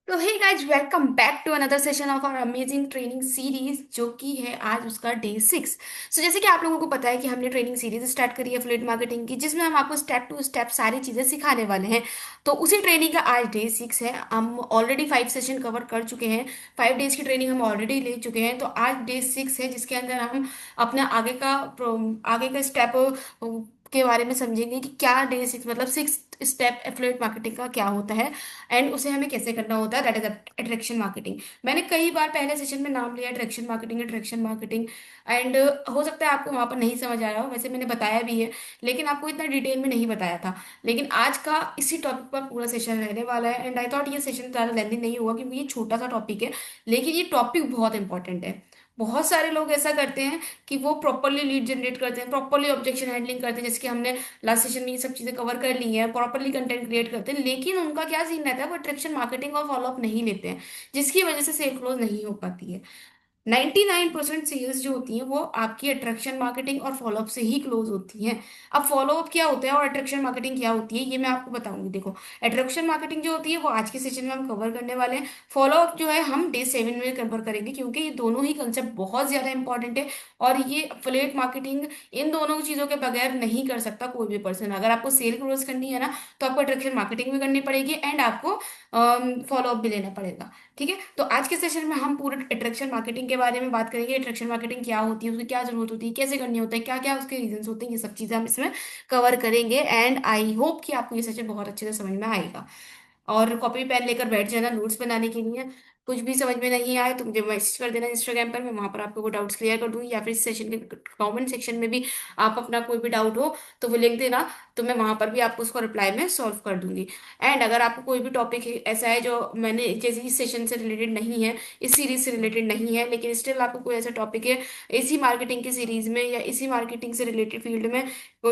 तो hey guys, welcome back to another session of our amazing training series जो कि है आज उसका डे 6। सो जैसे कि आप लोगों को पता है कि हमने ट्रेनिंग सीरीज स्टार्ट करी है एफिलिएट मार्केटिंग की, जिसमें हम आपको स्टेप टू स्टेप सारी चीजें सिखाने वाले हैं। तो उसी ट्रेनिंग का आज डे 6 है। हम ऑलरेडी 5 सेशन कवर कर चुके हैं। 5 डेज की ट्रेनिंग हम ऑलरेडी ले चुके हैं। तो आज डे 6 है, जिसके अंदर हम अपने आगे का स्टेप के बारे में समझेंगे कि क्या डे 6 मतलब 6 स्टेप एफिलिएट मार्केटिंग का क्या होता है एंड उसे हमें कैसे करना होता है, दैट इज अट्रैक्शन मार्केटिंग। मैंने कई बार पहले सेशन में नाम लिया अट्रैक्शन मार्केटिंग एंड हो सकता है आपको वहां पर नहीं समझ आया हो, वैसे मैंने बताया भी है लेकिन आपको इतना डिटेल में नहीं बताया था। लेकिन आज का इसी टॉपिक पर पूरा सेशन रहने वाला है एंड आई थॉट ये सेशन ज़्यादा लेंदी नहीं होगा क्योंकि ये छोटा सा टॉपिक है, लेकिन ये टॉपिक बहुत इंपॉर्टेंट है। बहुत सारे लोग ऐसा करते हैं कि वो प्रॉपरली लीड जनरेट करते हैं, प्रॉपरली ऑब्जेक्शन हैंडलिंग करते हैं, जैसे कि हमने लास्ट सेशन में ये सब चीजें कवर कर ली हैं, प्रॉपरली कंटेंट क्रिएट करते हैं, लेकिन उनका क्या सीन रहता है, वो अट्रैक्शन मार्केटिंग और फॉलोअप नहीं लेते हैं, जिसकी वजह से सेल क्लोज नहीं हो पाती है। 99% सेल्स जो होती हैं वो आपकी अट्रैक्शन मार्केटिंग और फॉलोअप से ही क्लोज होती हैं। अब फॉलोअप क्या होता है और अट्रैक्शन मार्केटिंग क्या होती है ये मैं आपको बताऊंगी। देखो, अट्रैक्शन मार्केटिंग जो होती है वो आज के सेशन में हम कवर करने वाले हैं। फॉलोअप जो है हम डे 7 में कवर करेंगे, क्योंकि ये दोनों ही कंसेप्ट बहुत ज्यादा इंपॉर्टेंट है और ये अफिलिएट मार्केटिंग इन दोनों चीजों के बगैर नहीं कर सकता कोई भी पर्सन। अगर आपको सेल क्लोज करनी है ना, तो आपको अट्रैक्शन मार्केटिंग भी करनी पड़ेगी एंड आपको फॉलोअप भी लेना पड़ेगा। ठीक है, तो आज के सेशन में हम पूरे अट्रैक्शन मार्केटिंग के बारे में बात करेंगे। अट्रैक्शन मार्केटिंग क्या होती है, उसकी क्या जरूरत होती है, कैसे करनी होता है, क्या क्या उसके रीजंस होते हैं, ये सब चीजें हम इसमें कवर करेंगे एंड आई होप कि आपको ये सेशन बहुत अच्छे से समझ में आएगा। और कॉपी पेन लेकर बैठ जाना नोट्स बनाने के लिए। कुछ भी समझ में नहीं आए तो मुझे मैसेज कर देना इंस्टाग्राम पर, मैं वहां पर आपको वो डाउट्स क्लियर कर दूंगी, या फिर इस सेशन के कमेंट सेक्शन में भी आप अपना कोई भी डाउट हो तो वो लिख देना, तो मैं वहां पर भी आपको उसको रिप्लाई में सॉल्व कर दूंगी। एंड अगर आपको कोई भी टॉपिक ऐसा है जो मैंने जैसे इस सेशन से रिलेटेड नहीं है, इस सीरीज से रिलेटेड नहीं है, लेकिन स्टिल आपको कोई ऐसा टॉपिक है इसी मार्केटिंग की सीरीज में या इसी मार्केटिंग से रिलेटेड फील्ड में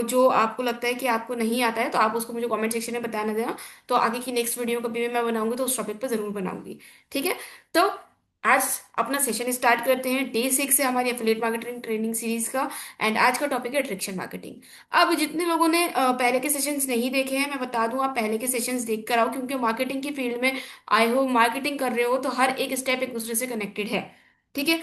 जो आपको लगता है कि आपको नहीं आता है, तो आप उसको मुझे कमेंट सेक्शन में बताना देना। तो आगे की नेक्स्ट वीडियो कभी भी मैं बनाऊंगी तो उस टॉपिक पर जरूर बनाऊंगी। ठीक है, तो आज अपना सेशन स्टार्ट करते हैं। डे 6 है हमारी एफिलिएट मार्केटिंग ट्रेनिंग सीरीज का एंड आज का टॉपिक है अट्रैक्शन मार्केटिंग। अब जितने लोगों ने पहले के सेशंस नहीं देखे हैं, मैं बता दूं आप पहले के सेशंस देख कर आओ, क्योंकि मार्केटिंग की फील्ड में आए हो, मार्केटिंग कर रहे हो, तो हर एक स्टेप एक दूसरे से कनेक्टेड है। ठीक है,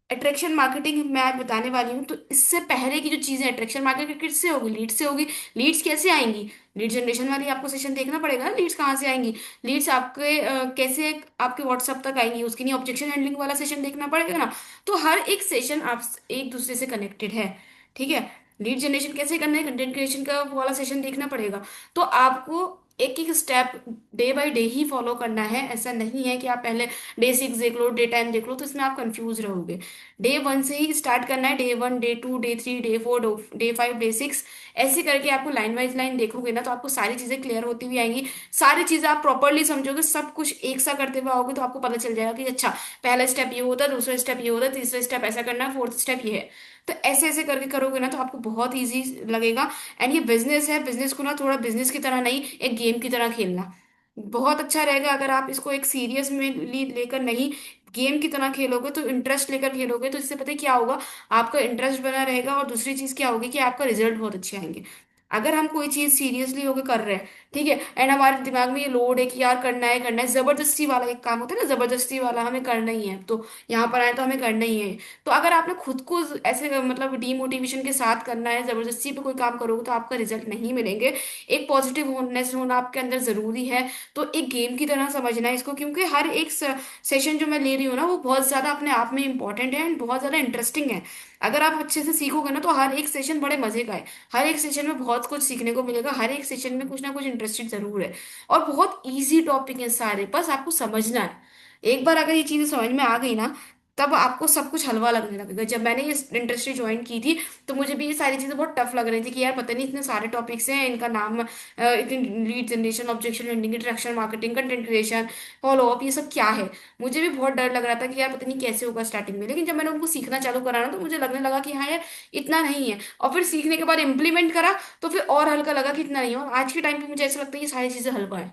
अट्रैक्शन मार्केटिंग मैं आज बताने वाली हूँ, तो इससे पहले की जो चीजें अट्रैक्शन मार्केटिंग किससे होगी, लीड से होगी। लीड्स कैसे आएंगी, लीड जनरेशन वाली आपको सेशन देखना पड़ेगा ना, लीड्स कहाँ से आएंगी, लीड्स आपके कैसे आपके व्हाट्सएप तक आएंगी, उसके लिए ऑब्जेक्शन हैंडलिंग वाला सेशन देखना पड़ेगा ना। तो हर एक सेशन आप एक दूसरे से कनेक्टेड है। ठीक है, लीड जनरेशन कैसे करना है, कंटेंट क्रिएशन का वाला सेशन देखना पड़ेगा। तो आपको एक एक step day by day he follow करना है। ऐसा नहीं है कि आप पहले डे 6 देख लो, डे 10 देख लो, तो इसमें आप कंफ्यूज रहोगे। डे 1 से ही स्टार्ट करना है, day 1 day 2 day 3 day 4 day 5 day 6, ऐसे करके आपको लाइन वाइज लाइन देखोगे ना तो आपको सारी चीजें क्लियर होती हुई आएंगी। सारी चीजें आप प्रॉपरली समझोगे, सब कुछ एक सा करते हुए आओगे तो आपको पता चल जाएगा कि अच्छा, पहला स्टेप ये होता है, दूसरा स्टेप ये होता है, तीसरा स्टेप ऐसा करना है, फोर्थ स्टेप ये है। तो ऐसे ऐसे करके करोगे ना तो आपको बहुत ईजी लगेगा। एंड ये बिजनेस है, बिजनेस को ना थोड़ा बिजनेस की तरह नहीं, एक गेम की तरह खेलना बहुत अच्छा रहेगा। अगर आप इसको एक सीरियस में लेकर नहीं, गेम की तरह खेलोगे, तो इंटरेस्ट लेकर खेलोगे, तो इससे पता है क्या होगा, आपका इंटरेस्ट बना रहेगा और दूसरी चीज क्या होगी कि आपका रिजल्ट बहुत अच्छे आएंगे। अगर हम कोई चीज सीरियसली होकर कर रहे हैं, ठीक है, एंड हमारे दिमाग में ये लोड है कि यार करना है, जबरदस्ती वाला एक काम होता है ना, जबरदस्ती वाला हमें करना ही है, तो यहाँ पर आए तो हमें करना ही है। तो अगर आपने खुद को ऐसे मतलब डीमोटिवेशन के साथ करना है, जबरदस्ती पे कोई काम करोगे तो आपका रिजल्ट नहीं मिलेंगे। एक पॉजिटिव होनेस होना आपके अंदर जरूरी है। तो एक गेम की तरह समझना है इसको, क्योंकि हर एक सेशन जो मैं ले रही हूँ ना वो बहुत ज्यादा अपने आप में इंपॉर्टेंट है एंड बहुत ज्यादा इंटरेस्टिंग है। अगर आप अच्छे से सीखोगे ना तो हर एक सेशन बड़े मजे का है। हर एक सेशन में बहुत कुछ सीखने को मिलेगा, हर एक सेशन में कुछ ना कुछ इंटरेस्टिंग जरूर है। और बहुत इजी टॉपिक है सारे, बस आपको समझना है। एक बार अगर ये चीजें समझ में आ गई ना, तब आपको सब कुछ हलवा लगने लगेगा। जब मैंने ये इंडस्ट्री ज्वाइन की थी तो मुझे भी ये सारी चीजें बहुत टफ लग रही थी कि यार पता नहीं इतने सारे टॉपिक्स हैं, इनका नाम इतनी lead generation, objection handling, interaction marketing, content creation, follow up, ये सब क्या है। मुझे भी बहुत डर लग रहा था कि यार पता नहीं कैसे होगा स्टार्टिंग में, लेकिन जब मैंने उनको सीखना चालू करा ना तो मुझे लगने लगा कि हाँ यार इतना नहीं है। और फिर सीखने के बाद इम्प्लीमेंट करा तो फिर और हल्का लगा कि इतना नहीं है। और आज के टाइम पे मुझे ऐसा लगता है कि सारी चीजें हल्का है।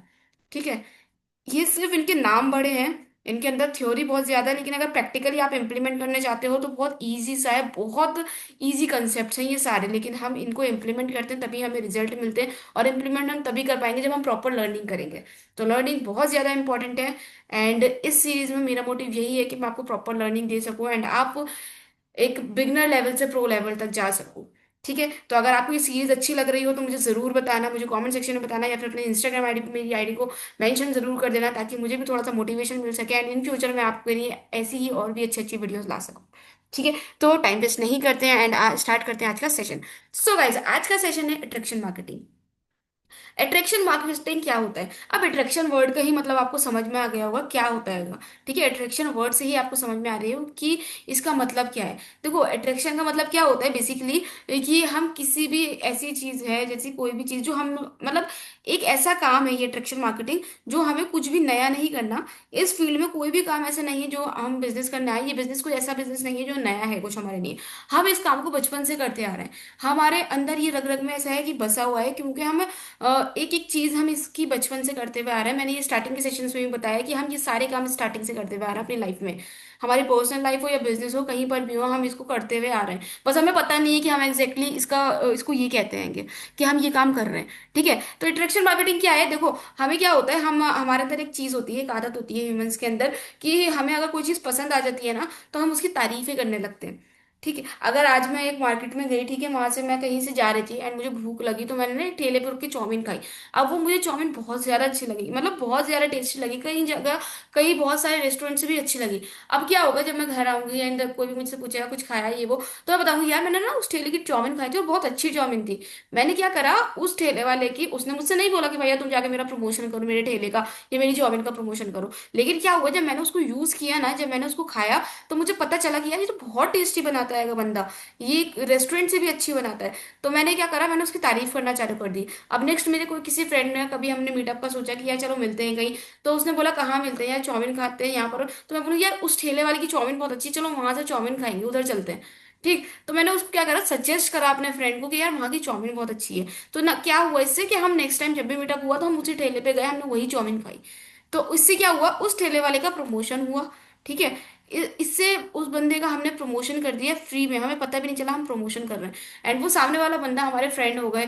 ठीक है, ये सिर्फ इनके नाम बड़े हैं, इनके अंदर थ्योरी बहुत ज्यादा है, लेकिन अगर प्रैक्टिकली आप इम्प्लीमेंट करने चाहते हो तो बहुत इजी सा है, बहुत इजी कंसेप्ट हैं ये सारे, लेकिन हम इनको इम्प्लीमेंट करते हैं तभी हमें रिजल्ट मिलते हैं। और इम्प्लीमेंट हम तभी कर पाएंगे जब हम प्रॉपर लर्निंग करेंगे। तो लर्निंग बहुत ज्यादा इंपॉर्टेंट है। एंड इस सीरीज में मेरा मोटिव यही है कि मैं आपको प्रॉपर लर्निंग दे सकूं एंड आप एक बिगनर लेवल से प्रो लेवल तक जा सकूं। ठीक है, तो अगर आपको ये सीरीज अच्छी लग रही हो तो मुझे जरूर बताना, मुझे कमेंट सेक्शन में बताना, या फिर अपने इंस्टाग्राम आईडी पे मेरी आईडी को मेंशन जरूर कर देना, ताकि मुझे भी थोड़ा सा मोटिवेशन मिल सके एंड इन फ्यूचर में आपके लिए ऐसी ही और भी अच्छी अच्छी वीडियोस ला सकूं। ठीक है, तो टाइम वेस्ट नहीं करते हैं एंड स्टार्ट करते हैं आज का सेशन। सो गाइज, आज का सेशन है अट्रैक्शन मार्केटिंग। अट्रैक्शन मार्केटिंग क्या होता है? अब अट्रैक्शन वर्ड का ही मतलब आपको समझ में आ गया होगा क्या होता है। ठीक है, अट्रैक्शन वर्ड से ही आपको समझ में आ रही हो कि इसका मतलब क्या है। देखो, अट्रैक्शन का मतलब क्या होता है बेसिकली, कि हम किसी भी ऐसी चीज है, जैसी कोई भी चीज जो हम मतलब एक ऐसा काम है ये अट्रैक्शन मार्केटिंग, जो हमें कुछ भी नया नहीं करना। इस फील्ड में कोई भी काम ऐसा नहीं है जो हम बिजनेस करना है, ये बिजनेस कोई ऐसा बिजनेस नहीं है जो नया है कुछ हमारे लिए। हम इस काम को बचपन से करते आ रहे हैं। हमारे अंदर ये रग रग में ऐसा है कि बसा हुआ है, क्योंकि हम एक एक चीज हम इसकी बचपन से करते हुए आ रहे हैं। मैंने ये स्टार्टिंग के सेशंस में भी बताया कि हम ये सारे काम स्टार्टिंग से करते हुए आ रहे हैं अपनी लाइफ में। हमारी पर्सनल लाइफ हो या बिजनेस हो, कहीं पर भी हो, हम इसको करते हुए आ रहे हैं। बस हमें पता नहीं है कि हम एग्जैक्टली इसको ये कहते हैं कि हम ये काम कर रहे हैं। ठीक है, तो अट्रैक्शन मार्केटिंग क्या है? देखो, हमें क्या होता है, हम हमारे अंदर एक चीज होती है, एक आदत होती है ह्यूमंस के अंदर, कि हमें अगर कोई चीज पसंद आ जाती है ना, तो हम उसकी तारीफें करने लगते हैं। ठीक है, अगर आज मैं एक मार्केट में गई, ठीक है, वहां से मैं कहीं से जा रही थी एंड मुझे भूख लगी, तो मैंने ना एक ठेले पर रुक के चाउमीन खाई। अब वो मुझे चाउमीन बहुत ज्यादा अच्छी लगी, मतलब बहुत ज्यादा टेस्टी लगी। कई जगह, कई बहुत सारे रेस्टोरेंट से भी अच्छी लगी। अब क्या होगा, जब मैं घर आऊंगी एंड कोई भी मुझसे पूछेगा कुछ खाया ये वो, तो मैं बताऊंगी यार मैंने ना उस ठेले की चाउमीन खाई थी और बहुत अच्छी चाउमीन थी। मैंने क्या करा, उस ठेले वाले की, उसने मुझसे नहीं बोला कि भैया तुम जाके मेरा प्रमोशन करो मेरे ठेले का, या मेरी चाउमीन का प्रमोशन करो। लेकिन क्या हुआ, जब मैंने उसको यूज किया ना, जब मैंने उसको खाया, तो मुझे पता चला कि यार ये तो बहुत टेस्टी बनाता है बंदा, ये रेस्टोरेंट से भी अच्छी बनाता है। तो मैंने क्या करा, मैंने उसकी तारीफ करना चालू कर दी। अब नेक्स्ट मेरे कोई किसी फ्रेंड ने, कभी हमने मीटअप का सोचा कि यार चलो मिलते हैं कहीं, तो उसने बोला कहाँ मिलते हैं यार, चाउमीन खाते हैं यहाँ पर। तो मैं बोलूँ यार उस ठेले वाले की चाउमीन बहुत अच्छी है, चलो वहां से चाउमीन खाएंगे, उधर चलते हैं। ठीक, तो मैंने उसको क्या करा, सजेस्ट करा अपने फ्रेंड को कि यार वहाँ की चाउमीन बहुत अच्छी है। तो ना क्या हुआ इससे, कि हम नेक्स्ट टाइम जब भी मीटअप हुआ तो हम उसी ठेले पे गए, हमने वही चाउमीन खाई। तो इससे क्या हुआ, उस ठेले वाले का प्रमोशन हुआ। ठीक है, इससे उस बंदे का हमने प्रमोशन कर दिया फ्री में, हमें पता भी नहीं चला हम प्रमोशन कर रहे हैं। एंड वो सामने वाला बंदा हमारे फ्रेंड हो गए।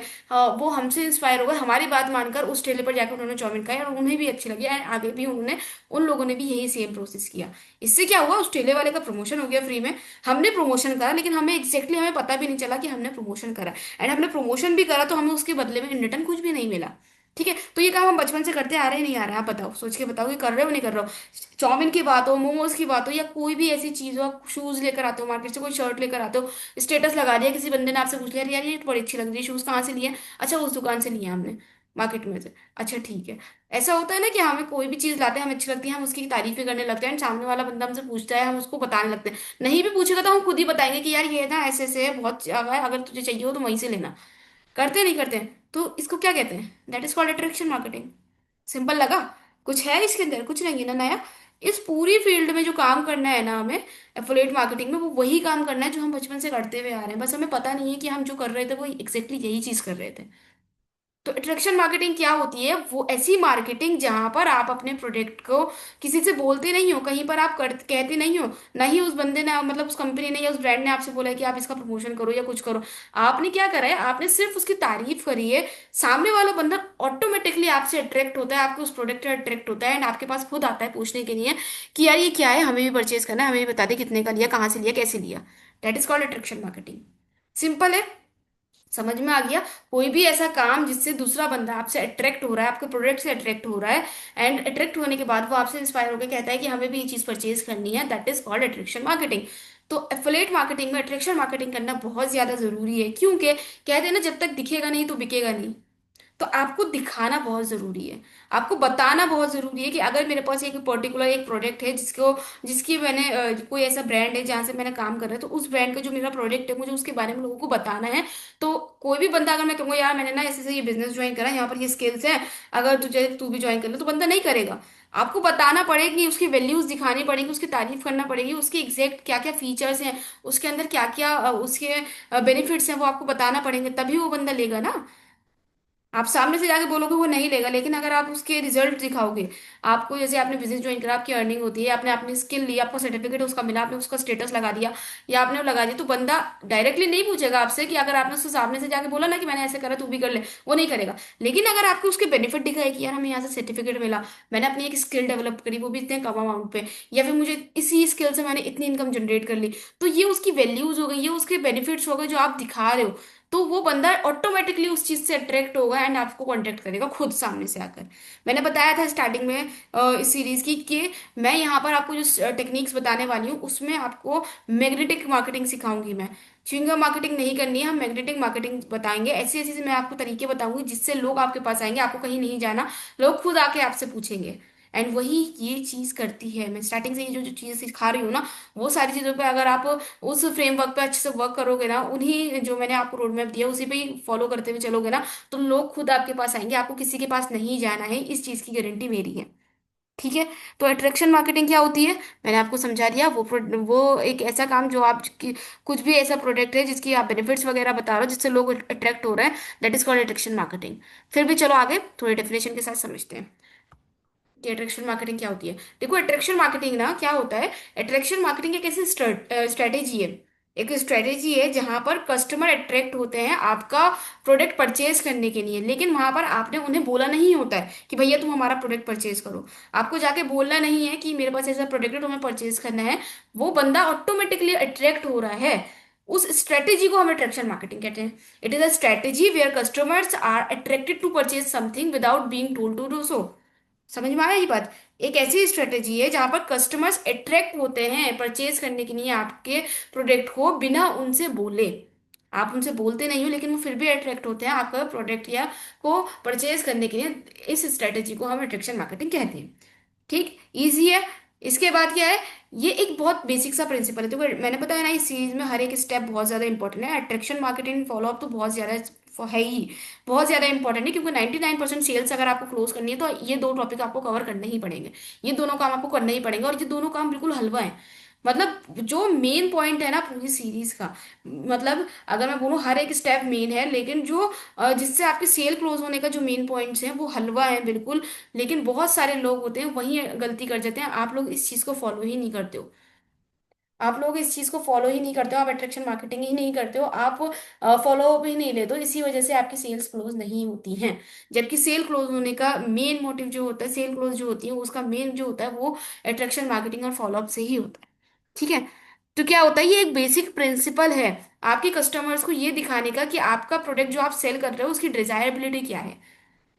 वो हमसे इंस्पायर हो गए, हमारी बात मानकर उस ठेले पर जाकर उन्होंने चाउमीन खाई और उन्हें भी अच्छी लगी एंड आगे भी उन्होंने, उन लोगों ने भी यही सेम प्रोसेस किया। इससे क्या हुआ, उस ठेले वाले का प्रमोशन हो गया फ्री में। हमने प्रमोशन करा, लेकिन हमें एग्जैक्टली हमें पता भी नहीं चला कि हमने प्रमोशन करा। एंड हमने प्रमोशन भी करा तो हमें उसके बदले में इन रिटर्न कुछ भी नहीं मिला। ठीक है, तो ये काम हम बचपन से करते आ रहे हैं, नहीं आ रहे हैं? आप बताओ, सोच के बताओ कि कर रहे हो नहीं कर रहे हो। चाउमीन की बात हो, मोमोज की बात हो, या कोई भी ऐसी चीज हो, आप शूज लेकर आते हो मार्केट से, कोई शर्ट लेकर आते हो, स्टेटस लगा दिया, किसी बंदे ने आपसे पूछ लिया यार ये तो बड़ी अच्छी लग रही है, शूज कहाँ से लिए? अच्छा, उस दुकान से लिए हमने, मार्केट में से। अच्छा ठीक है। ऐसा होता है ना कि हमें कोई भी चीज लाते हैं, हमें अच्छी लगती है, हम उसकी तारीफें करने लगते हैं, and सामने वाला बंदा हमसे पूछता है, हम उसको बताने लगते हैं। नहीं भी पूछेगा तो हम खुद ही बताएंगे कि यार ये ना ऐसे ऐसे है, बहुत जगह है, अगर तुझे चाहिए हो तो वहीं से लेना। करते नहीं करते हैं? तो इसको क्या कहते हैं? That is called attraction marketing. Simple लगा? कुछ है इसके अंदर? कुछ नहीं है ना नया। इस पूरी फील्ड में जो काम करना है ना हमें, एफिलिएट मार्केटिंग में, वो वही काम करना है जो हम बचपन से करते हुए आ रहे हैं, बस हमें पता नहीं है कि हम जो कर रहे थे वो एग्जैक्टली यही चीज कर रहे थे। तो अट्रैक्शन मार्केटिंग क्या होती है? वो ऐसी मार्केटिंग जहां पर आप अपने प्रोडक्ट को किसी से बोलते नहीं हो, कहीं पर आप कहते नहीं हो, ना ही उस बंदे ने, मतलब उस कंपनी ने या उस ब्रांड ने आपसे बोला है कि आप इसका प्रमोशन करो या कुछ करो। आपने क्या करा है, आपने सिर्फ उसकी तारीफ करी है। सामने वाला बंदा ऑटोमेटिकली आपसे अट्रैक्ट होता है, आपके उस प्रोडक्ट से अट्रैक्ट होता है एंड आपके पास खुद आता है पूछने के लिए कि यार ये क्या है, हमें भी परचेज करना है, हमें भी बता दे कितने का लिया, कहाँ से लिया, कैसे लिया। That is called attraction marketing. Simple है, समझ में आ गया? कोई भी ऐसा काम जिससे दूसरा बंदा आपसे अट्रैक्ट हो रहा है, आपके प्रोडक्ट से अट्रैक्ट हो रहा है, एंड अट्रैक्ट होने के बाद वो आपसे इंस्पायर होकर कहता है कि हमें भी ये चीज परचेज करनी है, that is called attraction marketing. तो एफिलिएट मार्केटिंग में अट्रैक्शन मार्केटिंग करना बहुत ज्यादा जरूरी है, क्योंकि कहते हैं ना, जब तक दिखेगा नहीं तो बिकेगा नहीं। तो आपको दिखाना बहुत जरूरी है, आपको बताना बहुत जरूरी है कि अगर मेरे पास एक पर्टिकुलर एक प्रोडक्ट है जिसको, जिसकी मैंने कोई ऐसा ब्रांड है जहां से मैंने काम कर रहा है, तो उस ब्रांड का जो मेरा प्रोडक्ट है मुझे उसके बारे में लोगों को बताना है। तो कोई भी बंदा, अगर मैं कहूँगा यार मैंने ना ऐसे ऐसे ये बिजनेस ज्वाइन करा, यहाँ पर ये स्किल्स हैं, अगर तुझे तू भी ज्वाइन कर ले, तो बंदा नहीं करेगा। आपको बताना पड़ेगी, उसकी वैल्यूज दिखानी पड़ेगी, उसकी तारीफ करना पड़ेगी, उसके एग्जैक्ट क्या क्या फीचर्स हैं, उसके अंदर क्या क्या उसके बेनिफिट्स हैं, वो आपको बताना पड़ेंगे, तभी वो बंदा लेगा ना। आप सामने से जाके बोलोगे वो नहीं लेगा, लेकिन अगर आप उसके रिजल्ट दिखाओगे, आपको जैसे आपने बिजनेस ज्वाइन करा, आपकी अर्निंग होती है, आपने अपनी स्किल ली, आपको सर्टिफिकेट उसका मिला, आपने उसका स्टेटस लगा दिया या आपने वो लगा दिया, तो बंदा डायरेक्टली नहीं पूछेगा आपसे कि अगर आपने उसके सामने से जाके बोला ना कि मैंने ऐसे करा तू भी कर ले, वो नहीं करेगा। लेकिन अगर आपको उसके बेनिफिट दिखाए कि यार हमें यहाँ से सर्टिफिकेट मिला, मैंने अपनी एक स्किल डेवलप करी वो भी इतने कम अमाउंट पे, या फिर मुझे इसी स्किल से मैंने इतनी इनकम जनरेट कर ली, तो ये उसकी वैल्यूज हो गई, ये उसके बेनिफिट्स हो गए जो आप दिखा रहे हो, तो वो बंदा ऑटोमेटिकली उस चीज से अट्रैक्ट होगा एंड आपको कांटेक्ट करेगा खुद सामने से आकर। मैंने बताया था स्टार्टिंग में इस सीरीज की कि मैं यहाँ पर आपको जो टेक्निक्स बताने वाली हूँ उसमें आपको मैग्नेटिक मार्केटिंग सिखाऊंगी मैं। च्युइंगम मार्केटिंग नहीं करनी है, हम मैग्नेटिक मार्केटिंग बताएंगे। ऐसी ऐसी मैं आपको तरीके बताऊंगी जिससे लोग आपके पास आएंगे, आपको कहीं नहीं जाना, लोग खुद आके आपसे पूछेंगे। एंड वही ये चीज करती है, मैं स्टार्टिंग से ये जो जो चीजें सिखा रही हूँ ना, वो सारी चीजों पे अगर आप उस फ्रेमवर्क पे अच्छे से वर्क करोगे ना, उन्हीं जो मैंने आपको रोड मैप दिया उसी पे ही फॉलो करते हुए चलोगे ना, तो लोग खुद आपके पास आएंगे, आपको किसी के पास नहीं जाना है, इस चीज की गारंटी मेरी है। ठीक है। तो अट्रैक्शन मार्केटिंग क्या होती है, मैंने आपको समझा दिया। वो एक ऐसा काम जो आप कुछ भी ऐसा प्रोडक्ट है जिसकी आप बेनिफिट्स वगैरह बता रहे हो जिससे लोग अट्रैक्ट हो रहे हैं, that is called attraction marketing. फिर भी चलो आगे थोड़ी डेफिनेशन के साथ समझते हैं कि अट्रैक्शन मार्केटिंग क्या होती है। देखो अट्रैक्शन मार्केटिंग ना क्या होता है, अट्रैक्शन मार्केटिंग एक ऐसी स्ट्रेटेजी है, एक स्ट्रेटेजी है जहां पर कस्टमर अट्रैक्ट होते हैं आपका प्रोडक्ट परचेज करने के लिए, लेकिन वहां पर आपने उन्हें बोला नहीं होता है कि भैया तुम हमारा प्रोडक्ट परचेज करो। आपको जाके बोलना नहीं है कि मेरे पास ऐसा प्रोडक्ट है तुम्हें परचेज करना है, वो बंदा ऑटोमेटिकली अट्रैक्ट हो रहा है। उस स्ट्रेटेजी को हम अट्रैक्शन मार्केटिंग कहते हैं। It is a strategy where customers are attracted to purchase something without being told to do so. समझ में आया ये बात। एक ऐसी स्ट्रेटेजी है जहां पर कस्टमर्स अट्रैक्ट होते हैं परचेज करने के लिए आपके प्रोडक्ट को बिना उनसे बोले। आप उनसे बोलते नहीं हो लेकिन वो फिर भी अट्रैक्ट होते हैं आपका प्रोडक्ट या को परचेज करने के लिए। इस स्ट्रेटेजी को हम अट्रैक्शन मार्केटिंग कहते हैं। ठीक, इजी है। इसके बाद क्या है, ये एक बहुत बेसिक सा प्रिंसिपल है। तो मैंने बताया ना इस सीरीज में हर एक स्टेप बहुत ज्यादा इंपॉर्टेंट है। अट्रैक्शन मार्केटिंग फॉलोअप तो बहुत ज्यादा है ही, बहुत ज्यादा इंपॉर्टेंट है, क्योंकि 99% सेल्स अगर आपको क्लोज करनी है तो ये दो टॉपिक आपको कवर करने ही पड़ेंगे। ये दोनों काम आपको करने ही पड़ेंगे, और ये दोनों काम बिल्कुल हलवा है। मतलब जो मेन पॉइंट है ना पूरी सीरीज का, मतलब अगर मैं बोलूँ हर एक स्टेप मेन है, लेकिन जो जिससे आपके सेल क्लोज होने का जो मेन पॉइंट्स हैं वो हलवा है बिल्कुल। लेकिन बहुत सारे लोग होते हैं वही गलती कर जाते हैं, आप लोग इस चीज को फॉलो ही नहीं करते हो। आप लोग इस चीज को फॉलो ही नहीं करते हो, आप अट्रैक्शन मार्केटिंग ही नहीं करते हो, आप फॉलो अप ही नहीं लेते हो, इसी वजह से आपकी सेल्स क्लोज नहीं होती हैं। जबकि सेल क्लोज होने का मेन मोटिव जो होता है, सेल क्लोज जो होती है उसका मेन जो होता है वो अट्रैक्शन मार्केटिंग और फॉलो अप से ही होता है। ठीक है। तो क्या होता है, ये एक बेसिक प्रिंसिपल है आपके कस्टमर्स को ये दिखाने का कि आपका प्रोडक्ट जो आप सेल कर रहे हो उसकी डिजायरेबिलिटी क्या है।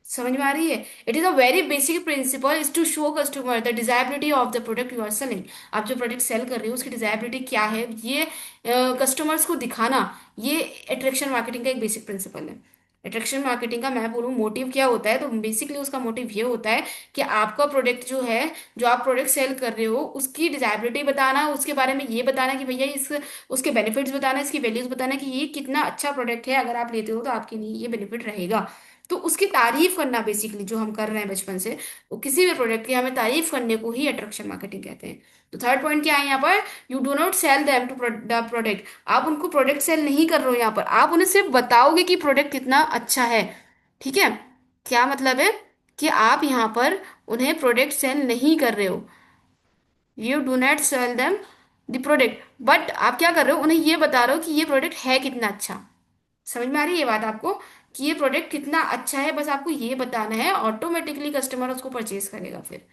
समझ में आ रही है। It is a very basic principle is to show customer the desirability of the product you are selling. आप जो प्रोडक्ट सेल कर रहे हो उसकी डिजायबिलिटी क्या है, ये कस्टमर्स को दिखाना, ये अट्रैक्शन मार्केटिंग का एक बेसिक प्रिंसिपल है। अट्रैक्शन मार्केटिंग का मैं बोलूँ मोटिव क्या होता है, तो बेसिकली उसका मोटिव ये होता है कि आपका प्रोडक्ट जो है, जो आप प्रोडक्ट सेल कर रहे हो उसकी डिजायबिलिटी बताना, उसके बारे में ये बताना कि भैया इस उसके बेनिफिट्स बताना, इसकी वैल्यूज बताना कि ये कितना अच्छा प्रोडक्ट है, अगर आप लेते हो तो आपके लिए ये बेनिफिट रहेगा। तो उसकी तारीफ करना बेसिकली जो हम कर रहे हैं बचपन से, वो किसी भी प्रोडक्ट की हमें तारीफ करने को ही अट्रैक्शन मार्केटिंग कहते हैं। तो थर्ड पॉइंट क्या है यहाँ पर, you do not sell them to the product. आप उनको प्रोडक्ट सेल नहीं कर रहे हो, यहाँ पर आप उन्हें सिर्फ बताओगे कि प्रोडक्ट कितना अच्छा है। ठीक है। क्या मतलब है कि आप यहाँ पर उन्हें प्रोडक्ट सेल नहीं कर रहे हो, you do not sell them the product, but आप क्या कर रहे हो, उन्हें ये बता रहे हो कि ये प्रोडक्ट है कितना अच्छा। समझ में आ रही है ये बात आपको, कि ये प्रोडक्ट कितना अच्छा है, बस आपको ये बताना है, ऑटोमेटिकली कस्टमर उसको परचेज करेगा। फिर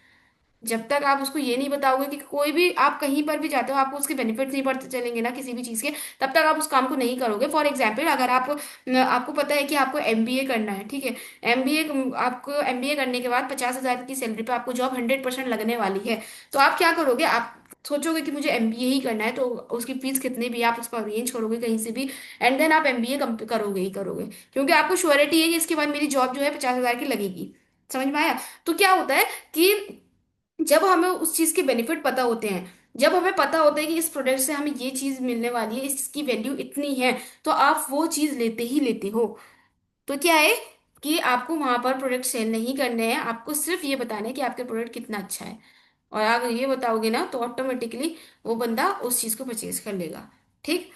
जब तक आप उसको ये नहीं बताओगे कि कोई भी आप कहीं पर भी जाते हो आपको उसके बेनिफिट्स नहीं पता चलेंगे ना किसी भी चीज़ के, तब तक आप उस काम को नहीं करोगे। फॉर एग्जाम्पल अगर आप आपको पता है कि आपको एमबीए करना है, ठीक है, एमबीए, आपको एमबीए करने के बाद 50,000 की सैलरी पे आपको जॉब 100% लगने वाली है, तो आप क्या करोगे, आप सोचोगे कि मुझे एमबीए ही करना है, तो उसकी फीस कितनी भी आप उसको अरेंज करोगे कहीं से भी, एंड देन आप एमबीए करोगे ही करोगे, क्योंकि आपको श्योरिटी है कि इसके बाद मेरी जॉब जो है 50,000 की लगेगी। समझ में आया। तो क्या होता है कि जब हमें उस चीज के बेनिफिट पता होते हैं, जब हमें पता होता है कि इस प्रोडक्ट से हमें ये चीज मिलने वाली है, इसकी वैल्यू इतनी है, तो आप वो चीज लेते ही लेते हो। तो क्या है कि आपको वहां पर प्रोडक्ट सेल नहीं करने हैं, आपको सिर्फ ये बताना है कि आपके प्रोडक्ट कितना अच्छा है, और अगर ये बताओगे ना तो ऑटोमेटिकली वो बंदा उस चीज को परचेज कर लेगा। ठीक।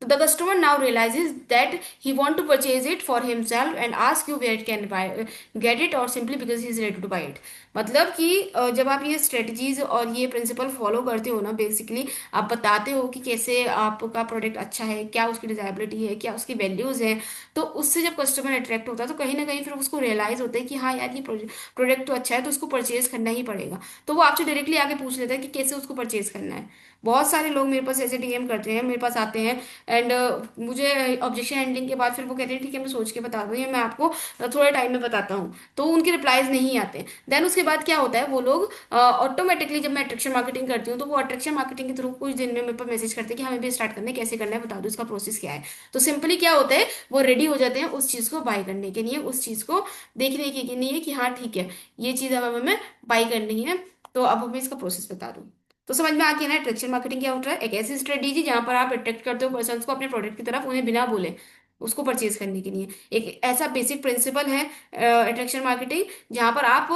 तो the customer now realises that he want to purchase it for himself and ask you where can buy get it, और simply because he is ready to buy it. मतलब कि जब आप ये स्ट्रेटजीज और ये प्रिंसिपल फॉलो करते हो ना, बेसिकली आप बताते हो कि कैसे आपका प्रोडक्ट अच्छा है, क्या उसकी डिजायबिलिटी है, क्या उसकी वैल्यूज है, तो उससे जब कस्टमर अट्रैक्ट होता है तो कहीं ना कहीं फिर उसको रियलाइज होता है कि हाँ यार, ये प्रोडक्ट तो अच्छा है, तो उसको परचेज करना ही पड़ेगा। तो वो आपसे डायरेक्टली आके पूछ लेता है कि कैसे उसको परचेज करना है। बहुत सारे लोग मेरे पास ऐसे डीएम करते हैं, मेरे पास आते हैं, एंड मुझे ऑब्जेक्शन हैंडलिंग के बाद फिर वो कहते हैं ठीक है मैं सोच के बता दूँ, या मैं आपको थोड़े टाइम में बताता हूँ, तो उनके रिप्लाईज नहीं आते। देन उसके बाद क्या होता है, वो लोग ऑटोमेटिकली, जब मैं अट्रैक्शन मार्केटिंग करती हूँ तो वो अट्रैक्शन मार्केटिंग के थ्रू कुछ दिन में मेरे पास मैसेज करते हैं कि हमें भी स्टार्ट करना है, कैसे करना है बता दो, इसका प्रोसेस क्या है। तो सिंपली क्या होता है, वो रेडी हो जाते हैं उस चीज़ को बाय करने के लिए, उस चीज़ को देखने के लिए कि हाँ ठीक है, ये चीज़ अब हमें बाई करनी है, तो अब हमें इसका प्रोसेस बता दो। तो समझ में आ गया ना अट्रैक्शन मार्केटिंग क्या होता है? एक ऐसी स्ट्रेटेजी जहां पर आप अट्रैक्ट करते हो पर्सन को अपने प्रोडक्ट की तरफ, उन्हें बिना बोले उसको परचेज करने के लिए। एक ऐसा बेसिक प्रिंसिपल है अट्रैक्शन मार्केटिंग, जहां पर आप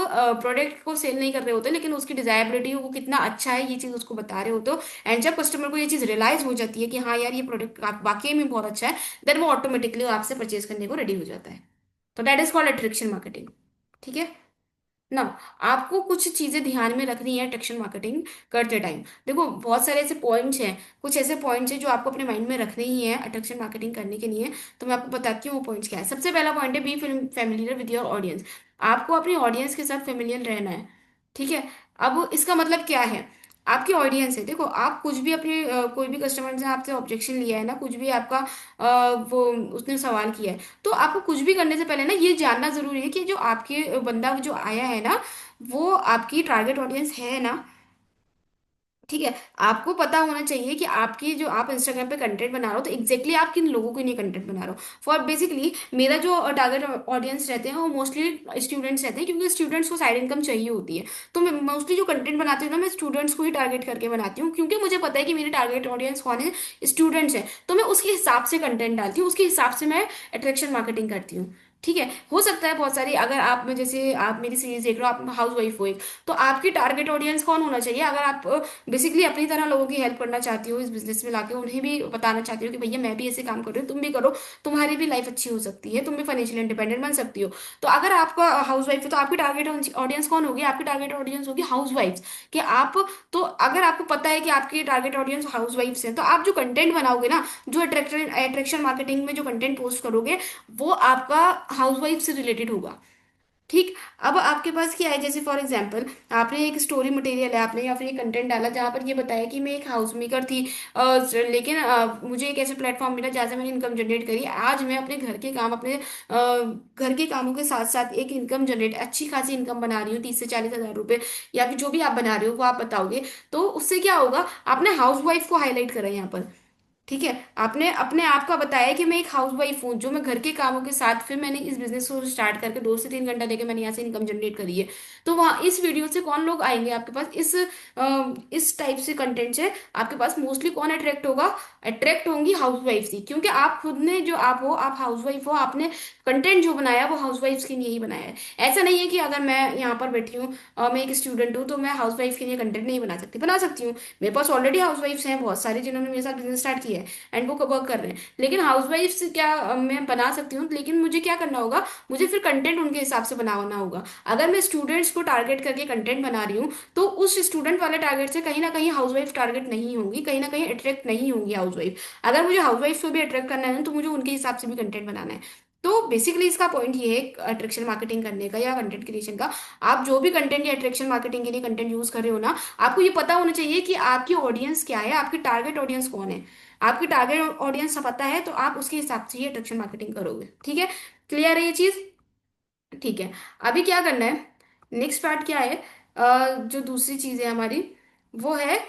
प्रोडक्ट को सेल नहीं कर रहे होते, लेकिन उसकी डिजायबिलिटी वो कितना अच्छा है ये चीज उसको बता रहे होते हो। एंड जब कस्टमर को ये चीज रियलाइज हो जाती है कि हाँ यार, ये प्रोडक्ट वाकई में बहुत अच्छा है, देन वो ऑटोमेटिकली आपसे परचेज करने को रेडी हो जाता है। तो that is called attraction marketing. ठीक है ना? आपको कुछ चीजें ध्यान में रखनी है अट्रैक्शन मार्केटिंग करते टाइम। देखो बहुत सारे ऐसे पॉइंट्स हैं, कुछ ऐसे पॉइंट्स हैं जो आपको अपने माइंड में रखने ही है अट्रैक्शन मार्केटिंग करने के लिए। तो मैं आपको बताती हूँ वो पॉइंट्स क्या है। सबसे पहला पॉइंट है, be familiar with your audience. आपको अपनी ऑडियंस के साथ फेमिलियर रहना है। ठीक है। अब इसका मतलब क्या है? आपकी ऑडियंस है, देखो आप कुछ भी अपने कोई भी कस्टमर से आपसे ऑब्जेक्शन लिया है ना, कुछ भी आपका वो उसने सवाल किया है, तो आपको कुछ भी करने से पहले ना ये जानना जरूरी है कि जो आपके बंदा जो आया है ना, वो आपकी टारगेट ऑडियंस है ना। ठीक है। आपको पता होना चाहिए कि आपकी जो आप इंस्टाग्राम पे कंटेंट बना रहे हो, तो एग्जैक्टली आप किन लोगों के लिए कंटेंट बना रहे हो। फॉर बेसिकली मेरा जो टारगेट ऑडियंस रहते हैं वो मोस्टली स्टूडेंट्स रहते हैं, क्योंकि स्टूडेंट्स को साइड इनकम चाहिए होती है। तो मैं मोस्टली जो कंटेंट बनाती हूँ ना, मैं स्टूडेंट्स को ही टारगेट करके बनाती हूँ, क्योंकि मुझे पता है कि मेरी टारगेट ऑडियंस कौन है, स्टूडेंट्स है। तो मैं उसके हिसाब से कंटेंट डालती हूँ, उसके हिसाब से मैं अट्रैक्शन मार्केटिंग करती हूँ। ठीक है। हो सकता है बहुत सारी, अगर आप में जैसे आप मेरी सीरीज देख रहे हो, आप हाउस वाइफ हो एक, तो आपकी टारगेट ऑडियंस कौन होना चाहिए? अगर आप बेसिकली अपनी तरह लोगों की हेल्प करना चाहती हो, इस बिजनेस में लाके उन्हें भी बताना चाहती हो कि भैया मैं भी ऐसे काम कर रही हूँ, तुम भी करो, तुम्हारी भी लाइफ अच्छी हो सकती है, तुम भी फाइनेंशियल इंडिपेंडेंट बन सकती हो। तो अगर आपका हाउस वाइफ है, तो आपकी टारगेट ऑडियंस कौन होगी? आपकी टारगेट ऑडियंस होगी हाउस वाइफ। कि आप, तो अगर आपको पता है कि आपकी टारगेट ऑडियंस हाउस वाइफ्स है, तो आप जो कंटेंट बनाओगे ना, जो अट्रैक्शन मार्केटिंग में जो कंटेंट पोस्ट करोगे, वो आपका हाउस वाइफ से रिलेटेड होगा। ठीक। अब आपके पास क्या है, जैसे फॉर एग्जांपल आपने एक स्टोरी मटेरियल है आपने, या फिर एक कंटेंट डाला जहां पर ये बताया कि मैं एक हाउस मेकर थी, लेकिन मुझे एक ऐसे प्लेटफॉर्म मिला जहाँ से मैंने इनकम जनरेट करी। आज मैं अपने घर के काम, अपने घर के कामों के साथ साथ एक इनकम जनरेट, अच्छी खासी इनकम बना रही हूँ, 30 से 40 हज़ार रुपए, या फिर जो भी आप बना रहे हो वो आप बताओगे। तो उससे क्या होगा, आपने हाउस वाइफ को हाईलाइट करा है यहाँ पर। ठीक है। आपने अपने आप का बताया कि मैं एक हाउस वाइफ हूँ, जो मैं घर के कामों के साथ फिर मैंने इस बिजनेस को स्टार्ट करके 2 से 3 घंटा लेके मैंने यहाँ से इनकम जनरेट करी है। तो वहाँ इस वीडियो से कौन लोग आएंगे आपके पास? इस टाइप से कंटेंट से आपके पास मोस्टली कौन अट्रैक्ट होगा? अट्रैक्ट होंगी हाउस वाइफ ही, क्योंकि आप खुद ने जो आप हो, आप हाउस वाइफ हो, आपने कंटेंट जो बनाया वो हाउस वाइफ के लिए ही बनाया है। ऐसा नहीं है कि अगर मैं यहाँ पर बैठी हूँ, मैं एक स्टूडेंट हूँ, तो मैं हाउस वाइफ के लिए कंटेंट नहीं बना सकती, बना सकती हूँ। मेरे पास ऑलरेडी हाउस वाइफ्स हैं बहुत सारी, जिन्होंने मेरे साथ बिजनेस स्टार्ट किया है, एंड वो वर्क कर रहे हैं। लेकिन हाउस वाइफ से क्या मैं बना सकती हूँ, लेकिन मुझे क्या करना होगा, मुझे फिर कंटेंट उनके हिसाब से बनाना होगा। अगर मैं स्टूडेंट्स को टारगेट करके कंटेंट बना रही हूँ, तो उस स्टूडेंट वाले टारगेट से कहीं ना कहीं हाउस वाइफ टारगेट नहीं होंगी, कहीं ना कहीं अट्रैक्ट नहीं होंगी हाउस वाइफ। अगर मुझे हाउस वाइफ को भी अट्रैक्ट करना है, तो मुझे उनके हिसाब से भी कंटेंट बनाना है। तो बेसिकली इसका पॉइंट ये है अट्रैक्शन मार्केटिंग करने का या कंटेंट क्रिएशन का। आप जो भी कंटेंट या अट्रैक्शन मार्केटिंग के लिए कंटेंट यूज कर रहे हो ना, आपको ये पता होना चाहिए कि आपकी ऑडियंस क्या है, आपकी टारगेट ऑडियंस कौन है। आपकी टारगेट ऑडियंस पता है, तो आप उसके हिसाब से ही अट्रैक्शन मार्केटिंग करोगे। ठीक है। क्लियर है ये चीज? ठीक है। अभी क्या करना है, नेक्स्ट पार्ट क्या है, जो दूसरी चीज है हमारी, वो है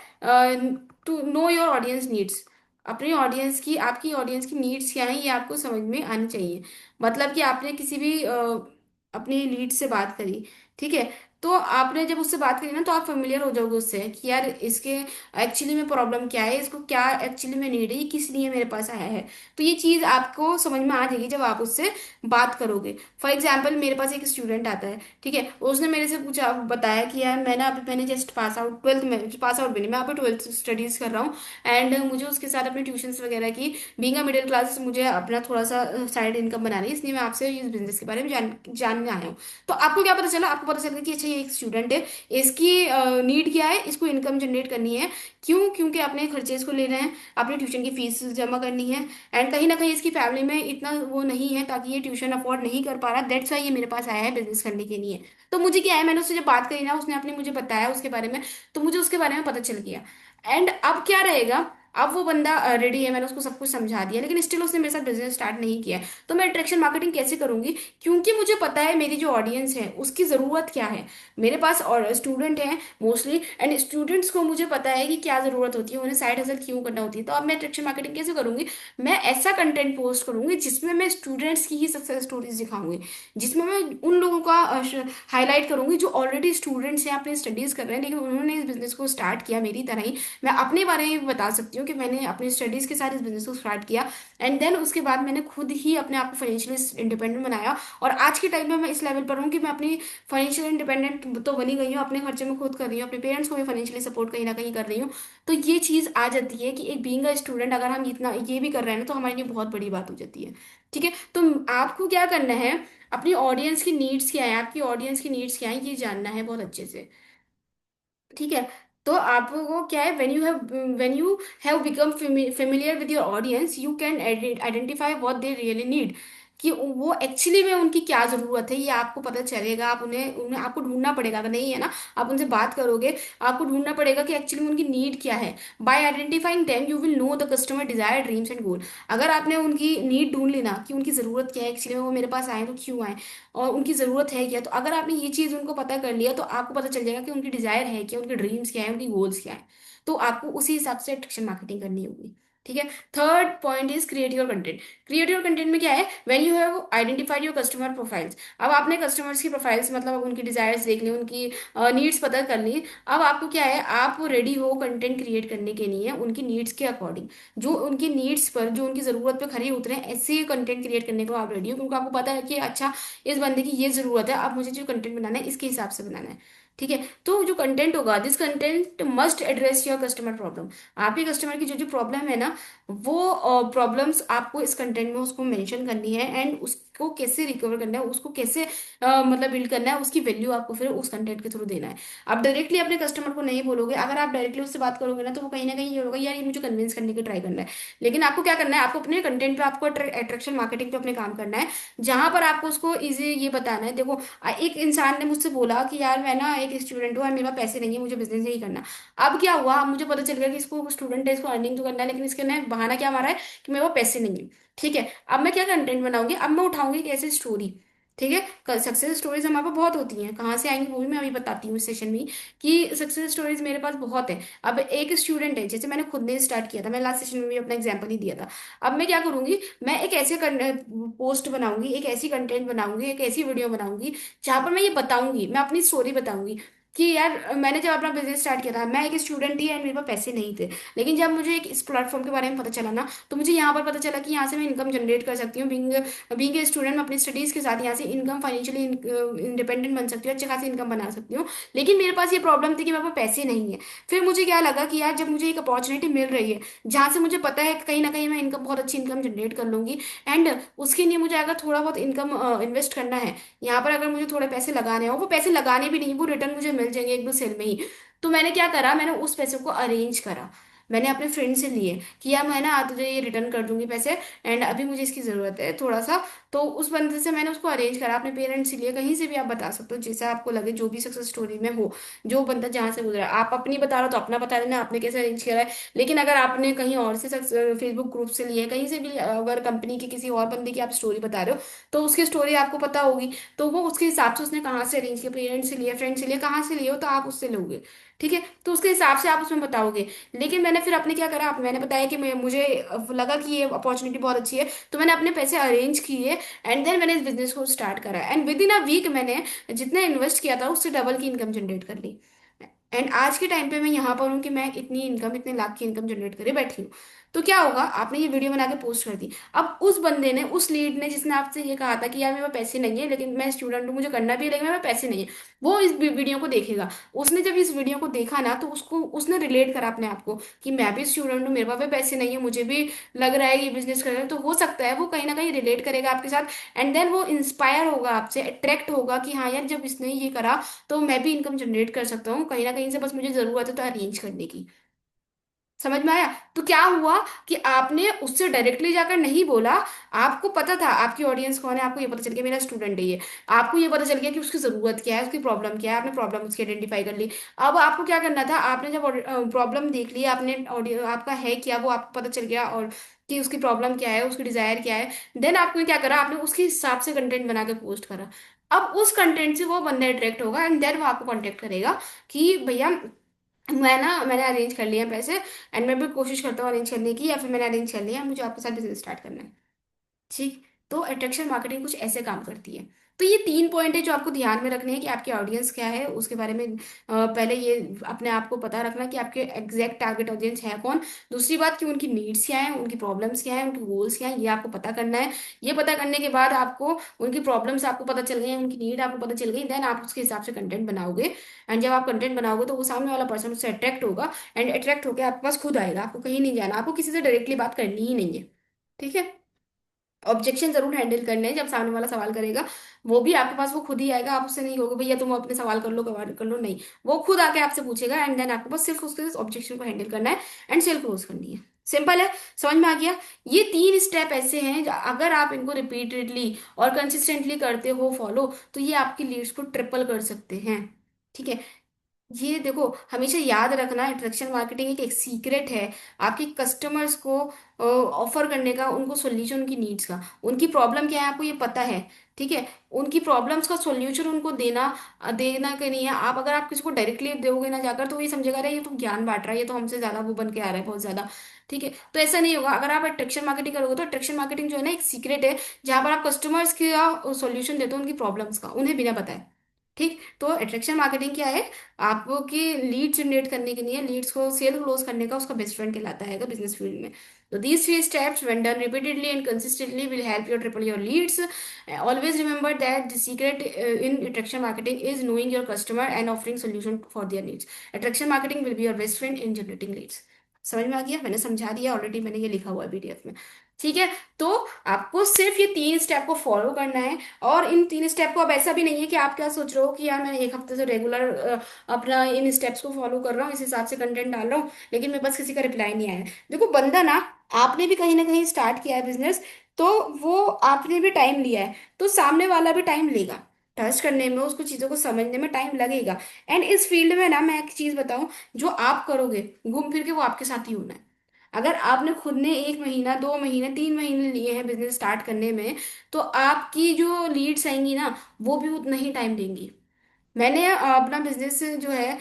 to know your audience needs. अपनी ऑडियंस की, आपकी ऑडियंस की नीड्स क्या है, ये आपको समझ में आनी चाहिए। मतलब कि आपने किसी भी अपनी लीड से बात करी, ठीक है, तो आपने जब उससे बात करी ना तो आप फेमिलियर हो जाओगे उससे कि यार इसके एक्चुअली में प्रॉब्लम क्या है, इसको क्या एक्चुअली में नीड है, ये किस लिए मेरे पास आया है। तो ये चीज़ आपको समझ में आ जाएगी जब आप उससे बात करोगे। फॉर एग्जाम्पल मेरे पास एक स्टूडेंट आता है, ठीक है, उसने मेरे से पूछा, बताया कि यार मैंने जस्ट पास आउट, ट्वेल्थ में पास आउट भी नहीं, मैं अभी ट्वेल्थ स्टडीज कर रहा हूँ। एंड मुझे उसके साथ अपने ट्यूशंस वगैरह की, बीइंग अ मिडिल क्लास, मुझे अपना थोड़ा सा साइड इनकम बनानी है, इसलिए मैं आपसे इस बिजनेस के बारे में जानने आया हूँ। तो आपको क्या पता चला, आपको पता चला कि अच्छा ये एक स्टूडेंट है, इसकी नीड क्या है, इसको इनकम जनरेट करनी है। क्यों? क्योंकि अपने खर्चे इसको ले रहे हैं, अपने ट्यूशन की फीस जमा करनी है, एंड कहीं ना कहीं इसकी फैमिली में इतना वो नहीं है ताकि ये ट्यूशन अफोर्ड नहीं कर पा रहा, दैट्स वाई ये मेरे पास आया है बिजनेस करने के लिए। तो मुझे क्या है, मैंने उससे जब बात करी ना, उसने अपने मुझे बताया उसके बारे में, तो मुझे उसके बारे में पता चल गया। एंड अब क्या रहेगा, अब वो बंदा रेडी है, मैंने उसको सब कुछ समझा दिया, लेकिन स्टिल उसने मेरे साथ बिजनेस स्टार्ट नहीं किया है। तो मैं अट्रैक्शन मार्केटिंग कैसे करूंगी? क्योंकि मुझे पता है मेरी जो ऑडियंस है उसकी ज़रूरत क्या है। मेरे पास और स्टूडेंट हैं मोस्टली, एंड स्टूडेंट्स को मुझे पता है कि क्या ज़रूरत होती है, उन्हें साइड हसल क्यों करना होती है। तो अब मैं अट्रैक्शन मार्केटिंग कैसे करूंगी? मैं ऐसा कंटेंट पोस्ट करूंगी जिसमें मैं स्टूडेंट्स की ही सक्सेस स्टोरीज दिखाऊंगी, जिसमें मैं उन लोगों का हाईलाइट करूंगी जो ऑलरेडी स्टूडेंट्स हैं, अपनी स्टडीज़ कर रहे हैं, लेकिन उन्होंने इस बिजनेस को स्टार्ट किया मेरी तरह ही। मैं अपने बारे में भी बता सकती हूँ कि मैंने अपनी स्टडीज के साथ इस बिजनेस को स्टार्ट किया, एंड देन उसके बाद मैंने खुद ही अपने आप को फाइनेंशियली इंडिपेंडेंट बनाया। और आज के टाइम में मैं इस लेवल पर हूँ कि मैं अपनी फाइनेंशियल इंडिपेंडेंट तो बनी गई हूँ, अपने खर्चे में खुद कर रही हूँ, अपने पेरेंट्स को भी फाइनेंशियली सपोर्ट कहीं ना कहीं कर रही हूँ। तो ये चीज़ आ जाती है कि एक बीइंग अ स्टूडेंट अगर हम इतना ये भी कर रहे हैं ना, तो हमारे लिए बहुत बड़ी बात हो जाती है। ठीक है, तो आपको क्या करना है, अपनी ऑडियंस की नीड्स क्या है, आपकी ऑडियंस की नीड्स क्या है, ये जानना है बहुत अच्छे से। ठीक है, तो आपको क्या है, when you have become familiar with your audience, you can identify what they really need, कि वो एक्चुअली में उनकी क्या जरूरत है, ये आपको पता चलेगा। आप उन्हें उन्हें आपको ढूंढना पड़ेगा, अगर नहीं है ना, आप उनसे बात करोगे, आपको ढूंढना पड़ेगा कि एक्चुअली में उनकी नीड क्या है। By identifying them you will know the customer desire, dreams and goal. अगर आपने उनकी नीड ढूंढ ली ना, कि उनकी जरूरत क्या है, एक्चुअली में वो मेरे पास आए तो क्यों आए, और उनकी ज़रूरत है क्या, तो अगर आपने ये चीज़ उनको पता कर लिया, तो आपको पता चल जाएगा कि उनकी डिज़ायर है क्या, उनके ड्रीम्स क्या है, उनकी गोल्स क्या है। तो आपको उसी हिसाब से अट्रैक्शन मार्केटिंग करनी होगी। ठीक है, third point is create your content. Create your content में क्या है, when you have identified your customer profiles. अब आपने कस्टमर्स की प्रोफाइल्स, मतलब अब उनकी डिजायर्स देख ली, उनकी नीड्स पता कर ली। अब आपको क्या है, आप रेडी हो कंटेंट क्रिएट करने के लिए उनकी नीड्स के अकॉर्डिंग, जो उनकी नीड्स पर, जो उनकी ज़रूरत पे खरे उतरे, ऐसे कंटेंट क्रिएट करने को आप रेडी हो, क्योंकि आपको पता है कि अच्छा इस बंदे की ये जरूरत है, अब मुझे जो कंटेंट बनाना है इसके हिसाब से बनाना है। ठीक है, तो जो कंटेंट होगा, this content must address your customer problem. आपके कस्टमर की जो जो प्रॉब्लम है ना, वो प्रॉब्लम्स आपको इस कंटेंट में उसको मेंशन करनी है, एंड उसको कैसे रिकवर करना है, उसको कैसे मतलब बिल्ड करना है, उसकी वैल्यू आपको फिर उस कंटेंट के थ्रू देना है। आप डायरेक्टली अपने कस्टमर को नहीं बोलोगे, अगर आप डायरेक्टली उससे बात करोगे ना, तो वो कहीं ना कहीं ये होगा, यार ये मुझे कन्विंस करने की ट्राई करना है। लेकिन आपको क्या करना है, आपको अपने कंटेंट पे, आपको अट्रैक्शन मार्केटिंग पे अपने काम करना है, जहां पर आपको उसको इजी ये बताना है। देखो, एक इंसान ने मुझसे बोला कि यार मैं ना एक स्टूडेंट हूँ और मेरे पास पैसे नहीं है, मुझे बिजनेस नहीं करना। अब क्या हुआ, अब मुझे पता चल गया कि इसको स्टूडेंट है, इसको अर्निंग तो करना है, लेकिन इसके ने बहाना क्या मारा है कि मेरे पास पैसे नहीं है। ठीक है, अब मैं क्या कंटेंट बनाऊंगी, अब मैं उठाऊंगी एक ऐसी स्टोरी। ठीक है, सक्सेस स्टोरीज हमारे पास बहुत होती हैं, कहाँ से आएंगी वो भी मैं अभी बताती हूँ इस सेशन में ही, कि सक्सेस स्टोरीज मेरे पास बहुत है। अब एक स्टूडेंट है, जैसे मैंने खुद ने स्टार्ट किया था, मैं लास्ट सेशन में भी अपना एग्जांपल ही दिया था। अब मैं क्या करूंगी, मैं एक ऐसे पोस्ट बनाऊंगी, एक ऐसी कंटेंट बनाऊंगी, एक ऐसी वीडियो बनाऊंगी, जहां पर मैं ये बताऊंगी, मैं अपनी स्टोरी बताऊंगी कि यार मैंने जब अपना बिजनेस स्टार्ट किया था, मैं एक स्टूडेंट ही एंड मेरे पास पैसे नहीं थे। लेकिन जब मुझे एक इस प्लेटफॉर्म के बारे में पता चला ना, तो मुझे यहाँ पर पता चला कि यहाँ से मैं इनकम जनरेट कर सकती हूँ, बिंग बीइंग ए स्टूडेंट मैं अपनी स्टडीज के साथ यहाँ से इनकम, फाइनेंशियली इंडिपेंडेंट बन सकती हूँ, अच्छी खासी इनकम बना सकती हूँ। लेकिन मेरे पास ये प्रॉब्लम थी कि मेरे पास पैसे नहीं है। फिर मुझे क्या लगा कि यार जब मुझे एक अपॉर्चुनिटी मिल रही है, जहाँ से मुझे पता है कि कहीं ना कहीं मैं इनकम, बहुत अच्छी इनकम जनरेट कर लूंगी, एंड उसके लिए मुझे अगर थोड़ा बहुत इनकम इन्वेस्ट करना है, यहाँ पर अगर मुझे थोड़े पैसे लगाने हो, वो पैसे लगाने भी नहीं, वो रिटर्न मुझे मिल जाएंगे एक दो सेल में ही। तो मैंने क्या करा, मैंने उस पैसे को अरेंज करा, मैंने अपने फ्रेंड से लिए कि यार मैं ना आज तुझे ये रिटर्न कर दूंगी पैसे, एंड अभी मुझे इसकी ज़रूरत है थोड़ा सा। तो उस बंदे से मैंने उसको अरेंज करा, अपने पेरेंट्स से लिए, कहीं से भी आप बता सकते हो जैसा आपको लगे, जो भी सक्सेस स्टोरी में हो, जो बंदा जहाँ से गुजरा है। आप अपनी बता रहे हो तो अपना बता देना, आपने कैसे अरेंज करा है। लेकिन अगर आपने कहीं और से फेसबुक ग्रुप से लिए, कहीं से भी, अगर कंपनी के किसी और बंदे की आप स्टोरी बता रहे हो, तो उसकी स्टोरी आपको पता होगी, तो वो उसके हिसाब से उसने कहाँ से अरेंज किया, पेरेंट्स से लिया, फ्रेंड से लिया, कहाँ से लिए हो, तो आप उससे लोगे। ठीक है, तो उसके हिसाब से आप उसमें बताओगे। लेकिन मैंने फिर अपने क्या करा, मैंने बताया कि मुझे लगा कि ये अपॉर्चुनिटी बहुत अच्छी है, तो मैंने अपने पैसे अरेंज किए, एंड देन मैंने इस बिजनेस को स्टार्ट करा and within a week मैंने जितना इन्वेस्ट किया था उससे डबल की इनकम जनरेट कर ली। एंड आज के टाइम पे मैं यहाँ पर हूँ कि मैं इतनी इनकम, इतने लाख की इनकम जनरेट करे बैठी हूँ। तो क्या होगा, आपने ये वीडियो बना के पोस्ट कर दी। अब उस बंदे ने, उस लीड ने जिसने आपसे ये कहा था कि यार मेरे पास पैसे नहीं है लेकिन मैं स्टूडेंट हूँ, मुझे करना भी है लेकिन मेरे पास पैसे नहीं है, वो इस वीडियो को देखेगा। उसने जब इस वीडियो को देखा ना तो उसको, उसने रिलेट करा अपने आप को कि मैं भी स्टूडेंट हूँ, मेरे पास भी पैसे नहीं है, मुझे भी लग रहा है ये बिजनेस करना है। तो हो सकता है वो कहीं ना कहीं रिलेट करेगा आपके साथ एंड देन वो इंस्पायर होगा आपसे, अट्रैक्ट होगा कि हाँ यार जब इसने ये करा तो मैं भी इनकम जनरेट कर सकता हूँ कहीं ना कहीं से, बस मुझे जरूरत है तो अरेंज करने की। समझ में आया? तो क्या हुआ कि आपने उससे डायरेक्टली जाकर नहीं बोला, आपको पता था आपकी ऑडियंस कौन है, आपको ये पता चल गया मेरा स्टूडेंट है ये, आपको ये पता चल गया कि उसकी जरूरत क्या है, उसकी प्रॉब्लम क्या है, आपने प्रॉब्लम उसकी आइडेंटिफाई कर ली। अब आपको क्या करना था, आपने जब प्रॉब्लम देख ली, आपने ऑडियो आपका है क्या वो आपको पता चल गया और कि उसकी प्रॉब्लम क्या है, उसकी डिजायर क्या है, देन आपने क्या करा, आपने उसके हिसाब से कंटेंट बना के पोस्ट करा। अब उस कंटेंट से वो बंदा अट्रैक्ट होगा एंड देन वो आपको कांटेक्ट करेगा कि भैया मैंने अरेंज कर लिया पैसे एंड मैं भी कोशिश करता हूँ अरेंज करने की, या फिर मैंने अरेंज कर लिया, मुझे आपके साथ बिजनेस स्टार्ट करना है। ठीक। तो अट्रैक्शन मार्केटिंग कुछ ऐसे काम करती है। तो ये तीन पॉइंट है जो आपको ध्यान में रखने हैं कि आपकी ऑडियंस क्या है उसके बारे में। पहले ये अपने आप को पता रखना कि आपके एग्जैक्ट टारगेट ऑडियंस है कौन। दूसरी बात कि उनकी नीड्स क्या है, उनकी प्रॉब्लम्स क्या है, उनके गोल्स क्या है, ये आपको पता करना है। ये पता करने के बाद आपको उनकी प्रॉब्लम्स आपको पता चल गई, उनकी नीड आपको पता चल गई, देन आप उसके हिसाब से कंटेंट बनाओगे। एंड जब आप कंटेंट बनाओगे तो वो सामने वाला पर्सन उससे अट्रैक्ट होगा एंड अट्रैक्ट होकर आपके पास खुद आएगा, आपको कहीं नहीं जाना, आपको किसी से डायरेक्टली बात करनी ही नहीं है। ठीक है। ऑब्जेक्शन जरूर हैंडल करने हैं, जब सामने वाला सवाल करेगा वो भी आपके पास वो खुद ही आएगा, आप उससे नहीं कहोगे भैया तुम अपने सवाल कर लो, नहीं। वो खुद आके आपसे पूछेगा एंड देन आपको बस सिर्फ उसके ऑब्जेक्शन को हैंडल करना है एंड सेल क्लोज करनी है। सिंपल है। समझ में आ गया? ये तीन स्टेप ऐसे हैं अगर आप इनको रिपीटेडली और कंसिस्टेंटली करते हो फॉलो, तो ये आपकी लीड्स को ट्रिपल कर सकते हैं। ठीक है। ये देखो, हमेशा याद रखना, अट्रैक्शन मार्केटिंग एक सीक्रेट है आपके कस्टमर्स को ऑफर करने का, उनको सोल्यूशन, उनकी नीड्स का, उनकी प्रॉब्लम क्या है आपको ये पता है। ठीक है। उनकी प्रॉब्लम्स का सोल्यूशन उनको देना, देना के नहीं है। आप अगर आप किसी को डायरेक्टली दोगे ना जाकर तो ये समझेगा अरे ये तो ज्ञान बांट रहा है, ये तो हमसे ज्यादा वो बन के आ रहा है बहुत ज्यादा। ठीक है। तो ऐसा नहीं होगा। अगर आप अट्रैक्शन मार्केटिंग करोगे तो अट्रैक्शन मार्केटिंग जो है ना एक सीक्रेट है जहां पर आप कस्टमर्स का सोल्यूशन देते हो उनकी प्रॉब्लम्स का, उन्हें बिना बताए। ठीक। तो अट्रैक्शन मार्केटिंग क्या है, आपको की लीड जनरेट करने के लिए, लीड्स को सेल क्लोज करने का उसका बेस्ट फ्रेंड कहलाता है बिजनेस फील्ड में। तो these three steps when done repeatedly and consistently will help you triple your leads. Always remember that the secret in attraction marketing is knowing your customer and offering solution for their needs. Attraction marketing will be your best friend in generating leads. समझ में आ गया? मैंने समझा दिया already, मैंने ये लिखा हुआ है पीडीएफ में। ठीक है। तो आपको सिर्फ ये तीन स्टेप को फॉलो करना है। और इन तीन स्टेप को, अब ऐसा भी नहीं है कि आप क्या सोच रहे हो कि यार मैं एक हफ्ते से रेगुलर अपना इन स्टेप्स को फॉलो कर रहा हूँ, इस हिसाब से कंटेंट डाल रहा हूँ लेकिन मेरे पास किसी का रिप्लाई नहीं आया है। देखो बंदा ना, आपने भी कहीं ना कहीं स्टार्ट किया है बिजनेस, तो वो आपने भी टाइम लिया है, तो सामने वाला भी टाइम लेगा। ट्रस्ट करने में, उसको चीजों को समझने में टाइम लगेगा। एंड इस फील्ड में ना मैं एक चीज बताऊं, जो आप करोगे घूम फिर के वो आपके साथ ही होना है। अगर आपने खुद ने 1 महीना, 2 महीने, 3 महीने लिए हैं बिजनेस स्टार्ट करने में, तो आपकी जो लीड्स आएंगी ना वो भी उतना ही टाइम देंगी। मैंने अपना बिजनेस जो है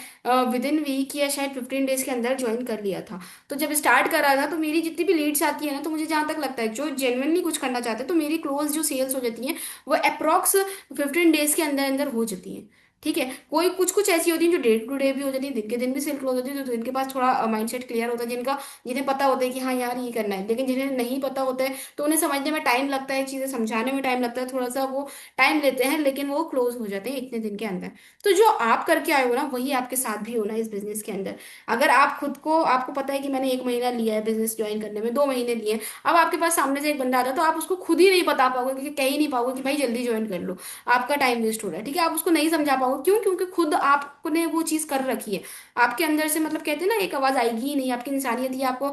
विद इन वीक या शायद 15 डेज के अंदर ज्वाइन कर लिया था। तो जब स्टार्ट करा था तो मेरी जितनी भी लीड्स आती है ना, तो मुझे जहां तक लगता है जो जेन्युइनली कुछ करना चाहते हैं तो मेरी क्लोज जो सेल्स हो जाती हैं वो अप्रॉक्स 15 डेज के अंदर अंदर हो जाती हैं। ठीक है। कोई कुछ कुछ ऐसी होती है जो डे टू डे भी हो जाती है, दिन के दिन भी सेल क्लोज होती है, तो जिनके पास थोड़ा माइंडसेट क्लियर होता है, जिनका, जिन्हें पता होता है कि हाँ यार ये करना है, लेकिन जिन्हें नहीं पता होता है तो उन्हें समझने में टाइम लगता है, चीजें समझाने में टाइम लगता है, थोड़ा सा वो टाइम लेते हैं लेकिन वो क्लोज हो जाते हैं इतने दिन के अंदर। तो जो आप करके आए हो ना वही आपके साथ भी होना है इस बिजनेस के अंदर। अगर आप खुद को, आपको पता है कि मैंने 1 महीना लिया है बिजनेस ज्वाइन करने में, 2 महीने लिए हैं, अब आपके पास सामने से एक बंदा आता है तो आप उसको खुद ही नहीं बता पाओगे, क्योंकि कह ही नहीं पाओगे कि भाई जल्दी ज्वाइन कर लो, आपका टाइम वेस्ट हो रहा है। ठीक है। आप उसको नहीं समझा पाओगे, क्यों? क्योंकि खुद आपने वो चीज कर रखी है। आपके अंदर से, मतलब कहते हैं ना, एक आवाज आएगी ही नहीं, आपकी इंसानियत ही आपको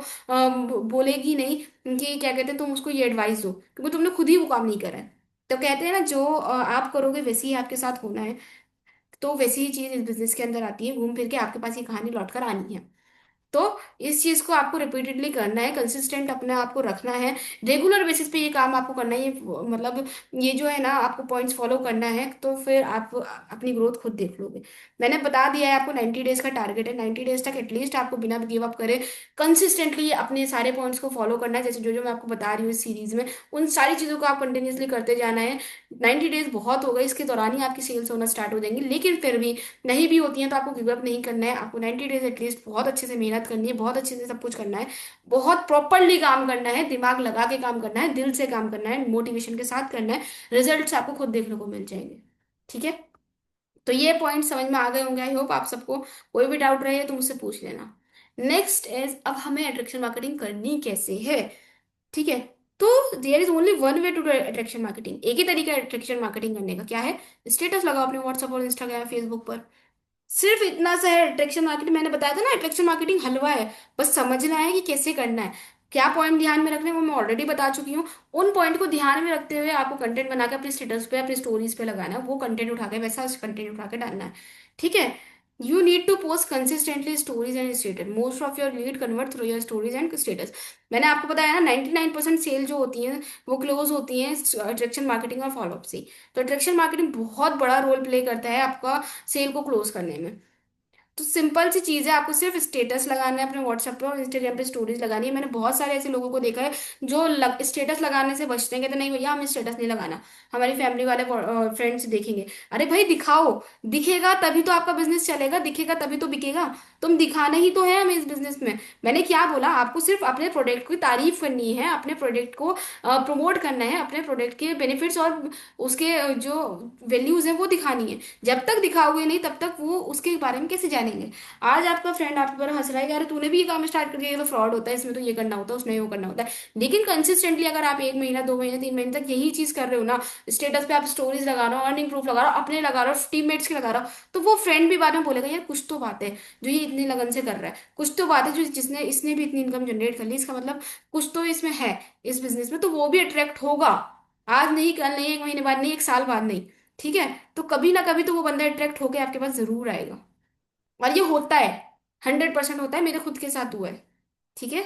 बोलेगी नहीं कि क्या कहते हैं तुम उसको ये एडवाइस दो, क्योंकि तुमने खुद ही वो काम नहीं करा है। तो कहते हैं ना जो आप करोगे वैसे ही आपके साथ होना है। तो वैसी ही चीज इस बिजनेस के अंदर आती है, घूम फिर के आपके पास ये कहानी लौट कर आनी है। तो इस चीज को आपको रिपीटेडली करना है, कंसिस्टेंट अपने आप को रखना है, रेगुलर बेसिस पे ये काम आपको करना है। ये मतलब ये जो है ना, आपको पॉइंट्स फॉलो करना है, तो फिर आप अपनी ग्रोथ खुद देख लोगे। मैंने बता दिया है आपको, 90 डेज का टारगेट है, 90 डेज तक एटलीस्ट आपको बिना गिव अप करे कंसिस्टेंटली अपने सारे पॉइंट्स को फॉलो करना है, जैसे जो जो मैं आपको बता रही हूँ इस सीरीज में, उन सारी चीजों को आप कंटिन्यूअसली करते जाना है। 90 डेज बहुत हो गए, इसके दौरान ही आपकी सेल्स होना स्टार्ट हो जाएंगी, लेकिन फिर भी नहीं भी होती हैं तो आपको गिव अप नहीं करना है। आपको 90 डेज एटलीस्ट बहुत अच्छे से मेहनत करनी है, बहुत अच्छे से सब कुछ करना है, बहुत प्रॉपरली काम करना है, दिमाग लगा के काम करना है, दिल से काम करना है, मोटिवेशन के साथ करना है। रिजल्ट्स आपको खुद देखने को मिल जाएंगे। ठीक है, तो ये पॉइंट समझ में आ गए होंगे, आई होप आप सबको। कोई भी डाउट रहे तो मुझसे पूछ लेना। नेक्स्ट इज, अब हमें अट्रैक्शन मार्केटिंग करनी कैसे है। ठीक है, तो there is only one way to do attraction marketing. एक ही तरीका है अट्रैक्शन मार्केटिंग करने का, क्या है? स्टेटस लगाओ अपने व्हाट्सएप और इंस्टाग्राम फेसबुक पर। सिर्फ इतना सा है अट्रैक्शन मार्केटिंग। मैंने बताया था ना, अट्रैक्शन मार्केटिंग हलवा है, बस समझना है कि कैसे करना है, क्या पॉइंट ध्यान में रखने हैं, वो मैं ऑलरेडी बता चुकी हूँ। उन पॉइंट को ध्यान में रखते हुए आपको कंटेंट बना के अपने स्टेटस पे, अपनी स्टोरीज पे लगाना है, वो कंटेंट उठा के, वैसा कंटेंट उठा के डालना है। ठीक है, you need to post consistently stories and status. Most of your lead convert through your stories and status. मैंने आपको बताया ना, 99% सेल जो होती है वो क्लोज होती है अट्रैक्शन मार्केटिंग और फॉलोअप से। तो अट्रैक्शन मार्केटिंग बहुत बड़ा रोल प्ले करता है आपका सेल को क्लोज करने में। तो सिंपल सी चीज है, आपको सिर्फ स्टेटस लगाना है अपने व्हाट्सएप पे और इंस्टाग्राम पे स्टोरीज लगानी है। मैंने बहुत सारे ऐसे लोगों को देखा है जो स्टेटस लगाने से बचते हैं, कहते नहीं भैया हमें स्टेटस नहीं लगाना, हमारी फैमिली वाले फ्रेंड्स देखेंगे। अरे भाई दिखाओ, दिखेगा तभी तो आपका बिजनेस चलेगा, दिखेगा तभी तो बिकेगा। तुम दिखाना ही तो है हमें इस बिजनेस में। मैंने क्या बोला, आपको सिर्फ अपने प्रोडक्ट की तारीफ करनी है, अपने प्रोडक्ट को प्रमोट करना है, अपने प्रोडक्ट के बेनिफिट्स और उसके जो वैल्यूज है वो दिखानी है। जब तक दिखाओगे नहीं तब तक वो उसके बारे में कैसे जानेंगे। आज आपका फ्रेंड आपके ऊपर हंस रहा है कि अरे तूने भी ये काम स्टार्ट कर दिया, ये तो फ्रॉड होता है, इसमें तो ये करना होता है, उसमें वो करना होता है। लेकिन कंसिस्टेंटली अगर आप 1 महीना, 2 महीने, 3 महीने तक यही चीज कर रहे हो ना, स्टेटस पे आप स्टोरीज लगा रहे हो, अर्निंग प्रूफ लगा रहे हो, अपने लगा रहे हो, टीममेट्स के लगा रहे हो, तो वो फ्रेंड भी बाद में बोलेगा यार कुछ तो बात है जो ये इतनी लगन से कर रहा है, कुछ तो बात है जो जिसने इसने भी इतनी इनकम जनरेट कर ली, इसका मतलब कुछ तो इसमें है इस बिजनेस में, तो वो भी अट्रैक्ट होगा। आज नहीं, कल नहीं, 1 महीने बाद नहीं, 1 साल बाद नहीं। ठीक है, तो कभी ना कभी तो वो बंदा अट्रैक्ट होके आपके पास जरूर आएगा। और ये होता है, 100% होता है, मेरे खुद के साथ हुआ है। ठीक है,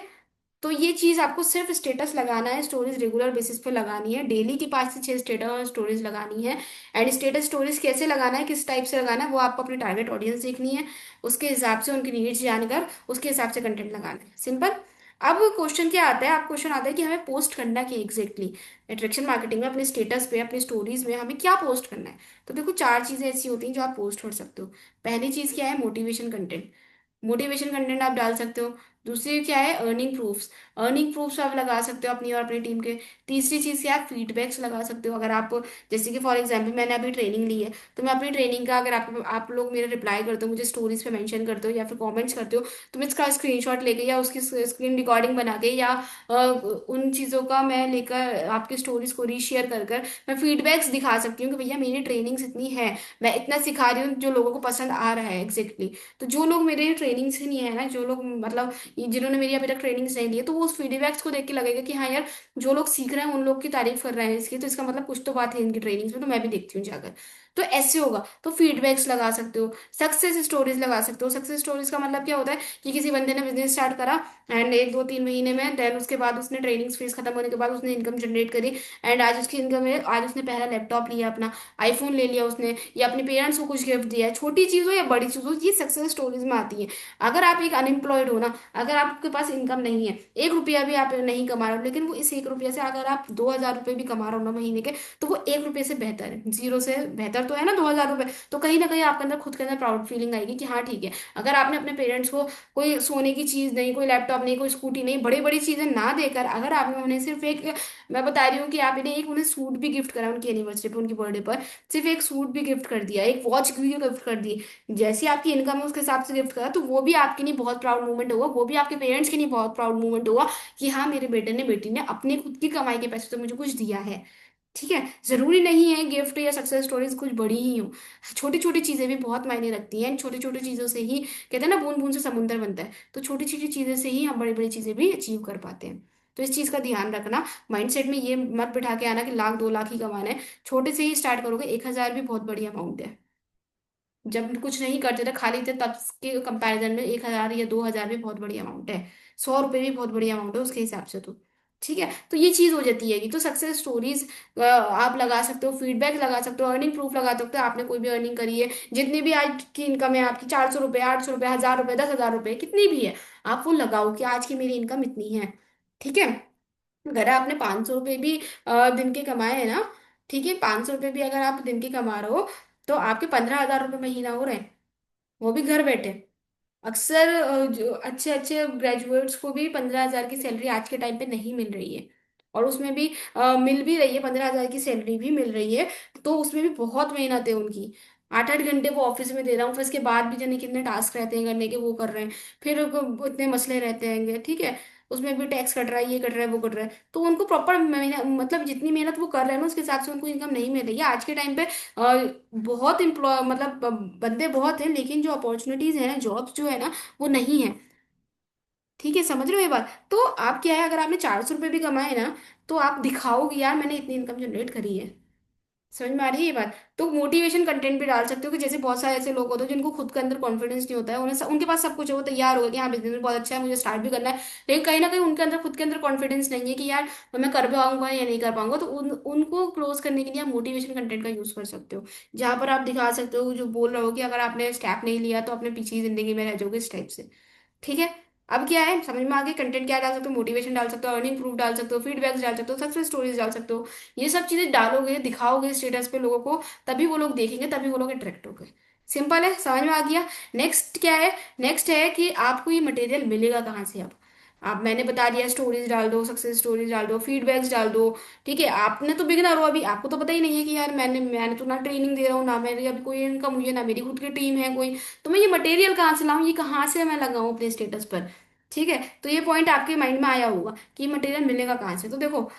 तो ये चीज आपको सिर्फ स्टेटस लगाना है, स्टोरीज रेगुलर बेसिस पे लगानी है, डेली की 5 से 6 स्टेटस और स्टोरीज लगानी है। एंड स्टेटस स्टोरीज कैसे लगाना है, किस टाइप से लगाना है, वो आपको अपनी टारगेट ऑडियंस देखनी है, उसके हिसाब से उनकी नीड्स जानकर उसके हिसाब से कंटेंट लगाना है, सिंपल। अब क्वेश्चन क्या आता है, अब क्वेश्चन आता है कि हमें पोस्ट करना क्या एग्जैक्टली अट्रैक्शन मार्केटिंग में, अपने स्टेटस पे, अपनी स्टोरीज में हमें क्या पोस्ट करना है। तो देखो, 4 चीजें ऐसी होती हैं जो आप पोस्ट कर सकते हो। पहली चीज क्या है, मोटिवेशन कंटेंट। मोटिवेशन कंटेंट आप डाल सकते हो। दूसरी क्या है, अर्निंग प्रूफ्स। अर्निंग प्रूफ्स आप लगा सकते हो अपनी और अपनी टीम के। तीसरी चीज क्या है, फीडबैक्स लगा सकते हो। अगर आप, जैसे कि फॉर एग्जांपल मैंने अभी ट्रेनिंग ली है, तो मैं अपनी ट्रेनिंग का, अगर आप लोग मेरे रिप्लाई करते हो, मुझे स्टोरीज पे मेंशन करते हो या फिर कमेंट्स करते हो, तो मैं इसका स्क्रीनशॉट लेके या उसकी स्क्रीन रिकॉर्डिंग बना के या उन चीज़ों का मैं लेकर आपकी स्टोरीज को रीशेयर कर कर मैं फीडबैक्स दिखा सकती हूँ कि भैया मेरी ट्रेनिंग्स इतनी है, मैं इतना सिखा रही हूँ जो लोगों को पसंद आ रहा है एग्जैक्टली। तो जो लोग मेरे ट्रेनिंग से नहीं है ना, जो लोग मतलब जिन्होंने मेरी अभी तक ट्रेनिंग्स नहीं ली है, तो वो उस फीडबैक्स को देख के लगेगा कि हाँ यार, जो लोग सीख रहे हैं उन लोग की तारीफ कर रहे हैं इसकी, तो इसका मतलब कुछ तो बात है इनकी ट्रेनिंग्स में, तो मैं भी देखती हूँ जाकर। तो ऐसे होगा, तो फीडबैक्स लगा सकते हो, सक्सेस स्टोरीज लगा सकते हो। सक्सेस स्टोरीज का मतलब क्या होता है कि किसी बंदे ने बिजनेस स्टार्ट करा एंड 1, 2, 3 महीने में, देन उसके बाद उसने ट्रेनिंग फीस खत्म होने के बाद उसने इनकम जनरेट करी, एंड आज उसकी इनकम है, आज उसने पहला लैपटॉप लिया अपना, आईफोन ले लिया उसने, या अपने पेरेंट्स को कुछ गिफ्ट दिया है, छोटी चीज हो या बड़ी चीज हो, ये सक्सेस स्टोरीज में आती है। अगर आप एक अनएम्प्लॉयड हो ना, अगर आपके पास इनकम नहीं है, 1 रुपया भी आप नहीं कमा रहे हो, लेकिन वो इस 1 रुपये से अगर आप 2,000 रुपये भी कमा रहे हो ना महीने के, तो वो 1 रुपये से बेहतर है, जीरो से बेहतर तो है ना 2,000 रुपये। तो कहीं ना कहीं आपके अंदर खुद के अंदर प्राउड फीलिंग आएगी कि हाँ ठीक है, अगर आपने अपने पेरेंट्स को कोई सोने की चीज नहीं, कोई लैपटॉप नहीं, कोई स्कूटी नहीं, बड़ी बड़ी चीजें ना देकर, अगर आपने उन्हें सिर्फ एक, मैं बता रही हूँ कि आपने एक उन्हें सूट भी गिफ्ट करा उनकी एनिवर्सरी पे, उनकी बर्थडे पर, सिर्फ एक सूट भी गिफ्ट कर दिया, एक वॉच भी गिफ्ट कर दी, जैसी आपकी इनकम है उसके हिसाब से गिफ्ट करा, तो वो भी आपके लिए बहुत प्राउड मूवमेंट होगा, वो भी आपके पेरेंट्स के लिए बहुत प्राउड मूवमेंट होगा कि हाँ मेरे बेटे ने, बेटी ने अपने खुद की कमाई के पैसे तो मुझे कुछ दिया है। ठीक है, जरूरी नहीं है गिफ्ट या सक्सेस स्टोरीज कुछ बड़ी ही हो, छोटी छोटी चीजें भी बहुत मायने रखती हैं। छोटी छोटी चीजों से ही, कहते हैं ना, बूंद बूंद से समुंदर बनता है, तो छोटी छोटी चीजें से ही हम बड़ी बड़ी चीजें भी अचीव कर पाते हैं। तो इस चीज का ध्यान रखना, माइंडसेट में ये मत बिठा के आना कि लाख 2 लाख ही कमाना है। छोटे से ही स्टार्ट करोगे, 1,000 भी बहुत बड़ी अमाउंट है। जब कुछ नहीं करते थे खाली थे तब के कंपैरिजन में 1,000 या 2,000 भी बहुत बड़ी अमाउंट है। 100 रुपये भी बहुत बड़ी अमाउंट है उसके हिसाब से तो। ठीक है, तो ये चीज हो जाती है कि तो सक्सेस स्टोरीज आप लगा सकते हो, फीडबैक लगा सकते हो, अर्निंग प्रूफ लगा सकते हो, आपने कोई भी अर्निंग करी है, जितनी भी आज की इनकम है आपकी, 400 रुपये, 800 रुपये, 1,000 रुपये, 10,000 रुपये, कितनी भी है, आप वो लगाओ कि आज की मेरी इनकम इतनी है। ठीक है, अगर आपने 500 रुपये भी दिन के कमाए हैं ना, ठीक है, 500 रुपये भी अगर आप दिन के कमा रहे हो, तो आपके 15,000 रुपये महीना हो रहे हैं, वो भी घर बैठे। अक्सर जो अच्छे अच्छे ग्रेजुएट्स को भी 15,000 की सैलरी आज के टाइम पे नहीं मिल रही है। और उसमें भी मिल भी रही है, 15,000 की सैलरी भी मिल रही है, तो उसमें भी बहुत मेहनत है उनकी। 8 8 घंटे वो ऑफिस में दे रहा हूँ, फिर इसके बाद भी जाने कितने टास्क रहते हैं करने के, वो कर रहे हैं। फिर इतने मसले रहते हैं, ठीक है, उसमें भी टैक्स कट रहा है, ये कट रहा है, वो कट रहा है, तो उनको प्रॉपर मतलब जितनी मेहनत वो कर रहे हैं ना उसके हिसाब से उनको इनकम नहीं मिल रही है आज के टाइम पे। बहुत एम्प्लॉय मतलब बंदे बहुत हैं, लेकिन जो अपॉर्चुनिटीज है ना, जॉब्स जो है ना, वो नहीं है। ठीक है, समझ रहे हो ये बात? तो आप क्या है, अगर आपने 400 रुपये भी कमाए ना, तो आप दिखाओगे यार मैंने इतनी इनकम जनरेट करी है। समझ में आ रही है ये बात? तो मोटिवेशन कंटेंट भी डाल सकते हो कि जैसे बहुत सारे ऐसे लोग होते हैं जिनको खुद के अंदर कॉन्फिडेंस नहीं होता है, उनके पास सब कुछ है, वो तैयार हो गए कि हाँ बिजनेस बहुत अच्छा है, मुझे स्टार्ट भी करना है, लेकिन कहीं ना कहीं उनके अंदर खुद के अंदर कॉन्फिडेंस नहीं है कि यार मैं कर पाऊंगा या नहीं कर पाऊंगा, तो उनको क्लोज करने के लिए आप मोटिवेशन कंटेंट का यूज कर सकते हो, जहां पर आप दिखा सकते हो, जो बोल रहे हो कि अगर आपने स्टेप नहीं लिया तो अपने पीछे ही जिंदगी में रह जाओगे, इस टाइप से। ठीक है, अब क्या है समझ में आ गया? कंटेंट क्या डाल सकते हो, मोटिवेशन डाल सकते हो, अर्निंग प्रूफ डाल सकते हो, फीडबैक्स डाल सकते हो, सक्सेस स्टोरीज डाल सकते हो। ये सब चीजें डालोगे, दिखाओगे स्टेटस पे लोगों को, तभी वो लोग देखेंगे, तभी वो लोग अट्रैक्ट होंगे। सिंपल है, समझ में आ गया? नेक्स्ट क्या है? नेक्स्ट है कि आपको ये मटेरियल मिलेगा कहाँ से अब। आप, मैंने बता दिया, स्टोरीज डाल दो, सक्सेस स्टोरीज डाल दो, फीडबैक्स डाल दो। ठीक है, आपने तो बिगिनर हो अभी, आपको तो पता ही नहीं है कि यार मैंने तो ना ट्रेनिंग दे रहा हूँ, ना मेरी अभी कोई इनकम हुई है, ना मेरी खुद की टीम है कोई, तो मैं ये मटेरियल कहाँ से लाऊं, ये कहाँ से मैं लगाऊं अपने स्टेटस पर। ठीक है, तो ये पॉइंट आपके माइंड में आया होगा कि मटेरियल मिलेगा कहाँ से। तो देखो,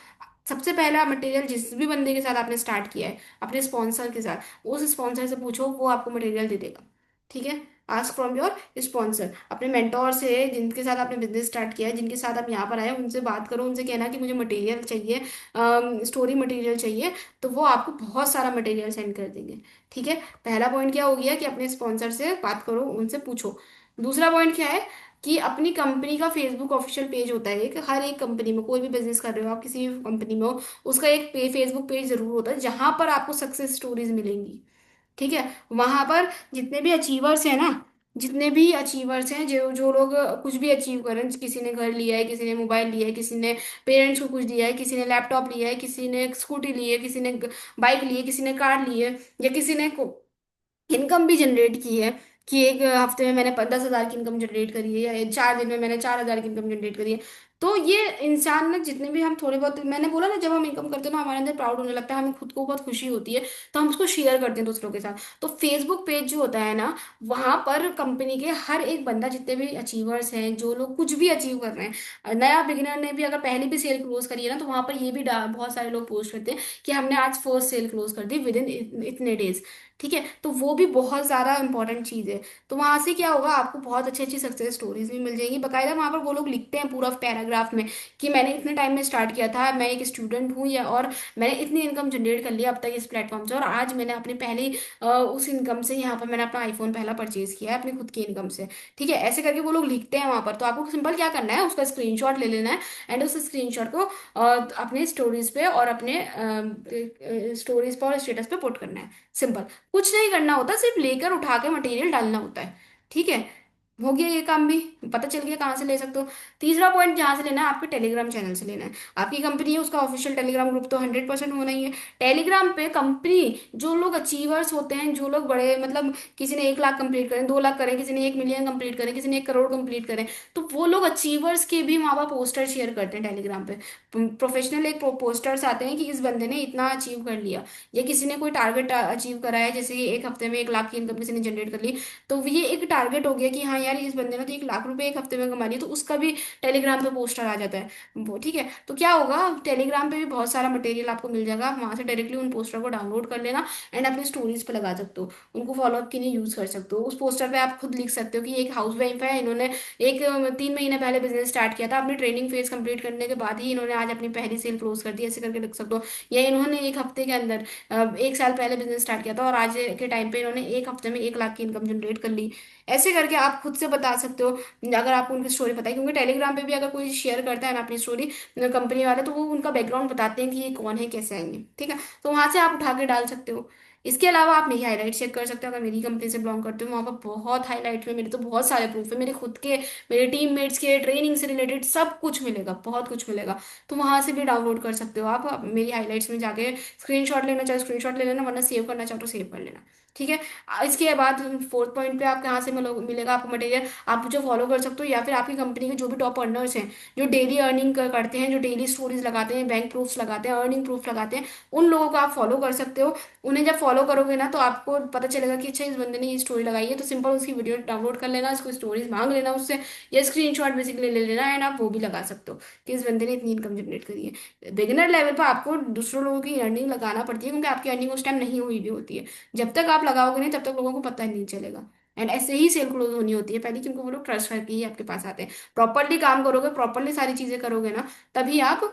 सबसे पहला मटेरियल जिस भी बंदे के साथ आपने स्टार्ट किया है, अपने स्पॉन्सर के साथ, उस स्पॉन्सर से पूछो, वो आपको मटेरियल दे देगा। ठीक है, आस्क फ्रॉम योर स्पॉन्सर, अपने मेंटोर से, जिनके साथ आपने बिजनेस स्टार्ट किया है, जिनके साथ आप यहाँ पर आए, उनसे बात करो, उनसे कहना कि मुझे मटेरियल चाहिए, स्टोरी मटेरियल चाहिए, तो वो आपको बहुत सारा मटेरियल सेंड कर देंगे। ठीक है, पहला पॉइंट क्या हो गया कि अपने स्पॉन्सर से बात करो, उनसे पूछो। दूसरा पॉइंट क्या है कि अपनी कंपनी का फेसबुक ऑफिशियल पेज होता है, एक हर एक कंपनी में, कोई भी बिजनेस कर रहे हो आप, किसी भी कंपनी में हो, उसका एक फेसबुक पेज जरूर होता है जहां पर आपको सक्सेस स्टोरीज मिलेंगी। ठीक है, वहां पर जितने भी अचीवर्स हैं ना, जितने भी अचीवर्स हैं, जो जो लोग कुछ भी अचीव कर रहे हैं, किसी ने घर लिया है, किसी ने मोबाइल लिया है, किसी ने पेरेंट्स को कुछ दिया है, किसी ने लैपटॉप लिया है, किसी ने स्कूटी ली है, किसी ने बाइक ली है, किसी ने कार ली है, या किसी ने इनकम भी जनरेट की है, कि एक हफ्ते में मैंने 10,000 की इनकम जनरेट करी है, या 4 दिन में मैंने 4,000 की इनकम जनरेट करी है। तो ये इंसान ना, जितने भी हम थोड़े बहुत, मैंने बोला ना, जब हम इनकम करते हैं ना, हमारे अंदर प्राउड होने लगता है, हमें खुद को बहुत खुशी होती है, तो हम उसको शेयर करते हैं दूसरों के साथ। तो फेसबुक पेज जो होता है ना, वहां पर कंपनी के हर एक बंदा, जितने भी अचीवर्स हैं, जो लोग कुछ भी अचीव कर रहे हैं, नया बिगिनर ने भी अगर पहले भी सेल क्लोज करी है ना, तो वहां पर ये भी बहुत सारे लोग पोस्ट करते हैं कि हमने आज फर्स्ट सेल क्लोज कर दी विद इन इतने डेज। ठीक है, तो वो भी बहुत ज़्यादा इंपॉर्टेंट चीज़ है। तो वहां से क्या होगा, आपको बहुत अच्छी अच्छी सक्सेस स्टोरीज भी मिल जाएंगी, बकायदा वहां पर वो लोग लिखते हैं पूरा पैराग्राफ में कि मैंने इतने टाइम में स्टार्ट किया था, मैं एक स्टूडेंट हूँ, या और मैंने इतनी इनकम जनरेट कर लिया अब तक इस प्लेटफॉर्म से, और आज मैंने अपने पहले उस इनकम से यहाँ पर मैंने अपना आईफोन पहला परचेज किया है अपनी खुद की इनकम से। ठीक है, ऐसे करके वो लोग लिखते हैं वहां पर, तो आपको सिंपल क्या करना है, उसका स्क्रीनशॉट ले लेना है, एंड उस स्क्रीनशॉट को अपने स्टोरीज पे और अपने स्टोरीज पे और स्टेटस पे पुट करना है। सिंपल, कुछ नहीं करना होता, सिर्फ लेकर उठा के मटेरियल डालना होता है। ठीक है, हो गया ये काम भी, पता चल गया कहाँ से ले सकते हो। तीसरा पॉइंट जहाँ से लेना है, आपके टेलीग्राम चैनल से लेना है। आपकी कंपनी है, उसका ऑफिशियल टेलीग्राम ग्रुप तो 100% होना ही है। टेलीग्राम पे कंपनी, जो लोग अचीवर्स होते हैं, जो लोग बड़े मतलब, किसी ने 1 लाख कंप्लीट करें, 2 लाख करें, किसी ने 1 मिलियन कंप्लीट करें, किसी ने 1 करोड़ कंप्लीट करें, तो वो लोग अचीवर्स के भी वहाँ पर पोस्टर शेयर करते हैं टेलीग्राम पे। प्रोफेशनल एक पोस्टर्स आते हैं कि इस बंदे ने इतना अचीव कर लिया, या किसी ने कोई टारगेट अचीव करा है, जैसे कि 1 हफ्ते में 1 लाख की इनकम किसी ने जनरेट कर ली, तो ये एक टारगेट हो गया कि हाँ यार इस बंदे ने तो 1 लाख रुपए एक हफ्ते में कमा लिया, तो उसका भी टेलीग्राम पे पोस्टर आ जाता है वो, ठीक है। तो क्या होगा, टेलीग्राम पे भी बहुत सारा मटेरियल आपको मिल जाएगा, आप वहां से डायरेक्टली उन पोस्टर को डाउनलोड कर लेना एंड अपनी स्टोरीज पे लगा सकते हो, उनको फॉलोअप के लिए यूज कर सकते हो। उस पोस्टर पे आप खुद लिख सकते हो कि एक हाउस वाइफ है, इन्होंने 3 महीने पहले बिजनेस स्टार्ट किया था, अपनी ट्रेनिंग फेज कंप्लीट करने के बाद ही इन्होंने आज अपनी पहली सेल क्लोज कर दी, ऐसे करके लिख सकते हो। या इन्होंने 1 हफ्ते के अंदर 1 साल पहले बिजनेस स्टार्ट किया था और आज के टाइम पे इन्होंने 1 हफ्ते में 1 लाख की इनकम जनरेट कर ली। ऐसे करके आप खुद से बता सकते हो, अगर आपको उनकी स्टोरी पता है, क्योंकि टेलीग्राम पे भी अगर कोई शेयर करता है ना अपनी स्टोरी कंपनी वाले, तो वो उनका बैकग्राउंड बताते हैं कि ये कौन है, कैसे आएंगे, ठीक है। तो वहां से आप उठा के डाल सकते हो। इसके अलावा आप मेरी हाईलाइट चेक कर सकते हो, अगर मेरी कंपनी से बिलोंग करते हो वहाँ पर बहुत हाईलाइट में मेरे तो बहुत सारे प्रूफ है, मेरे खुद के, मेरे टीममेट्स के, ट्रेनिंग से रिलेटेड सब कुछ मिलेगा, बहुत कुछ मिलेगा। तो वहां से भी डाउनलोड कर सकते हो आप मेरी हाईलाइट्स में जाके स्क्रीनशॉट लेना चाहे स्क्रीनशॉट ले लेना, वरना सेव करना चाहो तो सेव कर लेना, ठीक है। इसके बाद फोर्थ पॉइंट पे आप कहाँ से मिलेगा आपको मटेरियल, आप जो फॉलो कर सकते हो या फिर आपकी कंपनी के जो भी टॉप अर्नर्स हैं, जो डेली अर्निंग करते हैं, जो डेली स्टोरीज लगाते हैं, बैंक प्रूफ्स लगाते हैं, अर्निंग प्रूफ लगाते हैं, उन लोगों को आप फॉलो कर सकते हो। उन्हें जब फॉलो करोगे ना तो आपको पता चलेगा कि अच्छा इस बंदे ने ये स्टोरी लगाई है, तो सिंपल उसकी वीडियो डाउनलोड कर लेना, उसको स्टोरीज मांग लेना उससे, या स्क्रीनशॉट बेसिकली ले लेना एंड आप वो भी लगा सकते हो कि इस बंदे ने इतनी इनकम जनरेट करी है। बिगिनर लेवल पर आपको दूसरों लोगों की अर्निंग लगाना पड़ती है, क्योंकि आपकी अर्निंग उस टाइम नहीं हुई भी होती है। जब तक आप लगाओगे नहीं तब तक लोगों को पता नहीं चलेगा। एंड ऐसे ही सेल क्लोज होनी होती है पहले, क्योंकि वो लोग ट्रस्ट करके ही आपके पास आते हैं। प्रॉपरली काम करोगे, प्रॉपरली सारी चीजें करोगे ना, तभी आप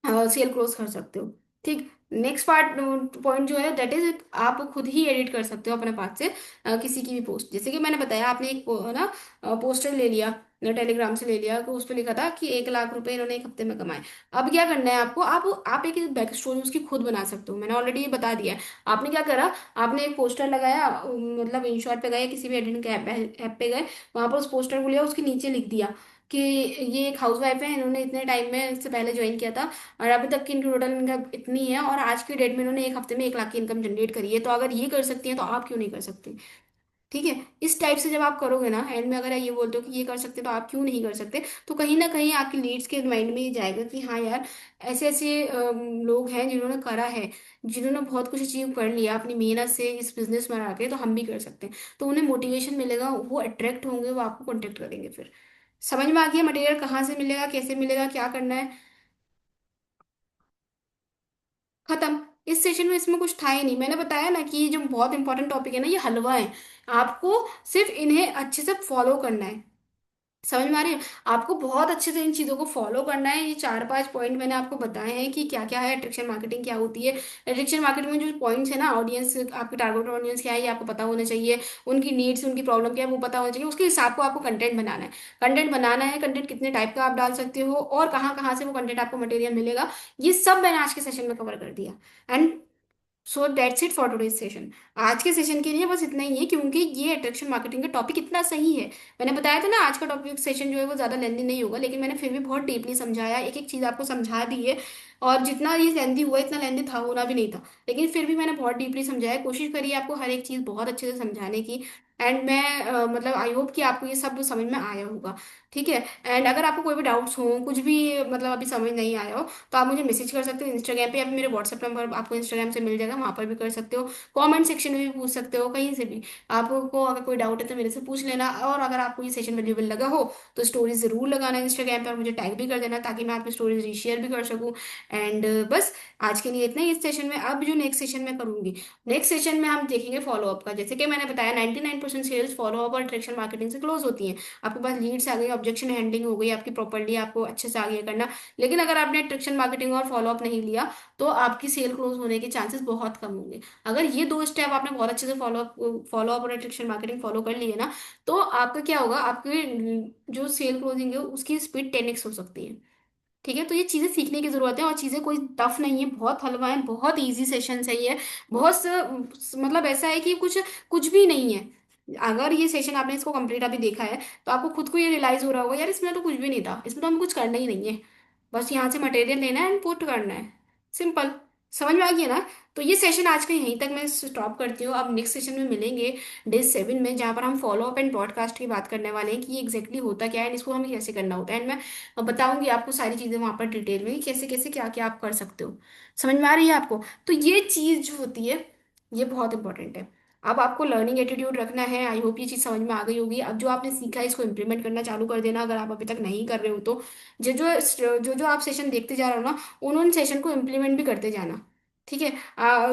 सेल क्लोज कर सकते हो, ठीक। नेक्स्ट पार्ट पॉइंट जो है दैट इज, आप खुद ही एडिट कर सकते हो अपने पास से किसी की भी पोस्ट। जैसे कि मैंने बताया, आपने एक ना पोस्टर ले लिया, टेलीग्राम से ले लिया, तो उस पर लिखा था कि 1 लाख रुपए इन्होंने 1 हफ्ते में कमाए। अब क्या करना है आपको, आप एक बैक स्टोरी उसकी खुद बना सकते हो, मैंने ऑलरेडी ये बता दिया है। आपने क्या करा, आपने एक पोस्टर लगाया, मतलब इंश्योर पे गए, किसी भी एडिटिंग ऐप पे गए, वहां पर उस पोस्टर को लिया, उसके नीचे लिख दिया कि ये एक हाउस वाइफ है, इन्होंने इतने टाइम में इससे पहले ज्वाइन किया था और अभी तक की इनकी टोटल इनकम इतनी है, और आज की डेट में इन्होंने 1 हफ्ते में 1 लाख की इनकम जनरेट करी है, तो अगर ये कर सकती हैं तो आप क्यों नहीं कर सकते, ठीक है। इस टाइप से जब आप करोगे ना, एंड में अगर ये बोलते हो कि ये कर सकते तो आप क्यों नहीं कर सकते, तो कहीं ना कहीं आपकी लीड्स के माइंड में ये जाएगा कि हाँ यार, ऐसे ऐसे लोग हैं जिन्होंने करा है, जिन्होंने बहुत कुछ अचीव कर लिया अपनी मेहनत से इस बिजनेस में आके, तो हम भी कर सकते हैं। तो उन्हें मोटिवेशन मिलेगा, वो अट्रैक्ट होंगे, वो आपको कॉन्टेक्ट करेंगे फिर। समझ में आ गया मटेरियल कहाँ से मिलेगा, कैसे मिलेगा, क्या करना है। खत्म। इस सेशन में इसमें कुछ था ही नहीं, मैंने बताया ना कि ये जो बहुत इंपॉर्टेंट टॉपिक है ना, ये हलवा है। आपको सिर्फ इन्हें अच्छे से फॉलो करना है। समझ में आ रही है, आपको बहुत अच्छे से इन चीजों को फॉलो करना है। ये 4-5 पॉइंट मैंने आपको बताए हैं कि क्या क्या है, अट्रैक्शन मार्केटिंग क्या होती है। अट्रैक्शन मार्केटिंग में जो पॉइंट्स है ना, ऑडियंस, आपकी टारगेट ऑडियंस क्या है ये आपको पता होना चाहिए, उनकी नीड्स, उनकी प्रॉब्लम क्या है वो पता होना चाहिए, उसके हिसाब को आपको कंटेंट बनाना है। कंटेंट बनाना है, कंटेंट कितने टाइप का आप डाल सकते हो और कहाँ कहाँ से वो कंटेंट आपको मटेरियल मिलेगा, ये सब मैंने आज के सेशन में कवर कर दिया। And so that's it for today's session. आज के सेशन के लिए बस इतना ही है, क्योंकि ये अट्रैक्शन मार्केटिंग का टॉपिक इतना सही है। मैंने बताया था ना आज का टॉपिक सेशन जो है वो ज़्यादा लेंदी नहीं होगा, लेकिन मैंने फिर भी बहुत डीपली समझाया, एक एक चीज़ आपको समझा दी है। और जितना ये लेंदी हुआ इतना लेंदी था होना भी नहीं था, लेकिन फिर भी मैंने बहुत डीपली समझाया, कोशिश करी है आपको हर एक चीज़ बहुत अच्छे से समझाने की। एंड मैं मतलब आई होप कि आपको ये सब समझ में आया होगा, ठीक है। एंड अगर आपको कोई भी डाउट्स हो, कुछ भी मतलब अभी समझ नहीं आया हो, तो आप मुझे मैसेज कर सकते हो इंस्टाग्राम पे, या फिर मेरे व्हाट्सएप नंबर आपको इंस्टाग्राम से मिल जाएगा, वहां पर भी कर सकते हो। कमेंट सेक्शन में भी पूछ सकते हो, कहीं से भी आपको अगर कोई डाउट है तो मेरे से पूछ लेना। और अगर आपको ये सेशन वैल्यूएबल लगा हो तो स्टोरीज जरूर लगाना इंस्टाग्राम पे, और मुझे टैग भी कर देना ताकि मैं आपकी स्टोरीज रीशेयर भी कर सकूँ। एंड बस आज के लिए इतना ही इस सेशन में। अब जो नेक्स्ट सेशन में करूंगी, नेक्स्ट सेशन में हम देखेंगे फॉलोअप का। जैसे कि मैंने बताया 99% सेल्स फॉलोअप और अट्रैक्शन मार्केटिंग से क्लोज होती हैं। आपके पास लीड्स आ गई, ऑब्जेक्शन हैंडलिंग हो गई आपकी प्रॉपर्ली, आपको अच्छे से आगे करना। लेकिन अगर आपने अट्रैक्शन मार्केटिंग और फॉलोअप नहीं लिया तो आपकी सेल क्लोज होने के चांसेस बहुत कम होंगे। अगर ये दो स्टेप आपने बहुत अच्छे से फॉलोअप और अट्रैक्शन मार्केटिंग फॉलो कर लिए ना, तो आपका क्या होगा, आपके जो सेल क्लोजिंग है उसकी स्पीड 10x हो सकती है, ठीक है। तो ये चीजें सीखने की जरूरत है, और चीजें कोई टफ नहीं है, बहुत हलवा है, बहुत इजी सेशन है ये। मतलब ऐसा है कि कुछ कुछ भी नहीं है। अगर ये सेशन आपने इसको कंप्लीट अभी देखा है, तो आपको खुद को ये रियलाइज हो रहा होगा यार इसमें तो कुछ भी नहीं था, इसमें तो हमें कुछ करना ही नहीं है, बस यहाँ से मटेरियल लेना है एंड पुट करना है, सिंपल। समझ में आ गया ना। तो ये सेशन आज का यहीं तक मैं स्टॉप करती हूँ। अब नेक्स्ट सेशन में मिलेंगे डे 7 में, जहाँ पर हम फॉलोअप एंड ब्रॉडकास्ट की बात करने वाले हैं कि ये एग्जैक्टली होता क्या है and इसको हमें कैसे करना होता है। एंड मैं और बताऊंगी आपको सारी चीजें वहां पर डिटेल में कि कैसे कैसे क्या क्या आप कर सकते हो। समझ में आ रही है आपको। तो ये चीज जो होती है ये बहुत इंपॉर्टेंट है। अब आपको लर्निंग एटीट्यूड रखना है। आई होप ये चीज़ समझ में आ गई होगी। अब जो आपने सीखा है इसको इम्प्लीमेंट करना चालू कर देना, अगर आप अभी तक नहीं कर रहे हो तो। जो जो आप सेशन देखते जा रहे हो ना, उन सेशन को इम्प्लीमेंट भी करते जाना। ठीक है।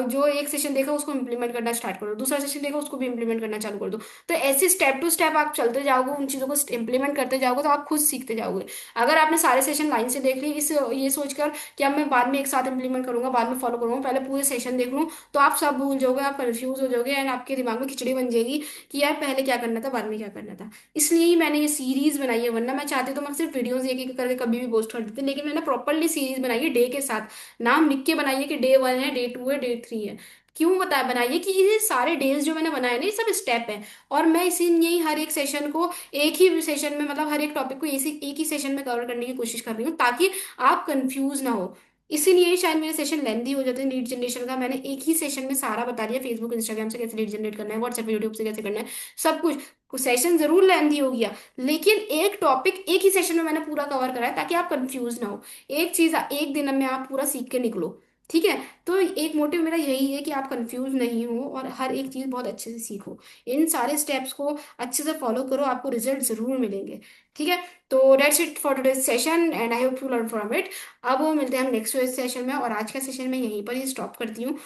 जो एक सेशन देखा उसको इम्प्लीमेंट करना स्टार्ट करो, दूसरा सेशन देखा उसको भी इम्प्लीमेंट करना चालू कर दो। तो ऐसे स्टेप टू स्टेप आप चलते जाओगे, उन चीज़ों को इम्प्लीमेंट करते जाओगे तो आप खुद सीखते जाओगे। अगर आपने सारे सेशन लाइन से देख लिए इस ये सोचकर कि अब मैं बाद में एक साथ इम्प्लीमेंट करूंगा, बाद में फॉलो करूंगा, पहले पूरे सेशन देख लूँ, तो आप सब भूल जाओगे, आप कंफ्यूज हो जाओगे एंड आपके दिमाग में खिचड़ी बन जाएगी कि यार पहले क्या करना था, बाद में क्या करना था। इसलिए ही मैंने ये सीरीज बनाई है, वरना मैं चाहती तो मैं सिर्फ वीडियोस एक एक करके कभी भी पोस्ट कर देती, लेकिन मैंने प्रॉपरली सीरीज बनाई है डे के साथ। नाम लिख के बनाई है कि डे 1 है, डे 2 है, डे 3 है। क्यों बता बनाइए कि ये सारे डेज जो मैंने बनाए ना ये सब स्टेप है। और मैं इसी यही हर एक सेशन को एक ही सेशन में, मतलब हर एक टॉपिक को इसी एक ही सेशन में कवर करने की कोशिश कर रही हूँ, ताकि आप कंफ्यूज ना हो। इसीलिए ही शायद मेरे सेशन लेंदी हो जाते हैं लीड जनरेशन का। मैंने एक ही सेशन में सारा बता दिया, फेसबुक इंस्टाग्राम से कैसे लीड जनरेट करना है, व्हाट्सएप यूट्यूब से कैसे करना है, सब कुछ सेशन जरूर लेंदी हो गया, लेकिन एक टॉपिक एक ही सेशन में मैंने पूरा कवर करा है, ताकि आप कंफ्यूज ना हो। एक चीज एक दिन में आप पूरा सीख के निकलो। ठीक है। तो एक मोटिव मेरा यही है कि आप कंफ्यूज नहीं हो और हर एक चीज बहुत अच्छे से सीखो। इन सारे स्टेप्स को अच्छे से फॉलो करो, आपको रिजल्ट जरूर मिलेंगे। ठीक है। तो that's it for today's session and I hope you learn from it. अब वो मिलते हैं हम नेक्स्ट सेशन में, और आज का सेशन मैं यहीं पर ही स्टॉप करती हूँ।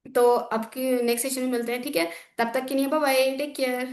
तो अब के नेक्स्ट सेशन में मिलते हैं, ठीक है। तब तक के लिए बाय बाय, टेक केयर।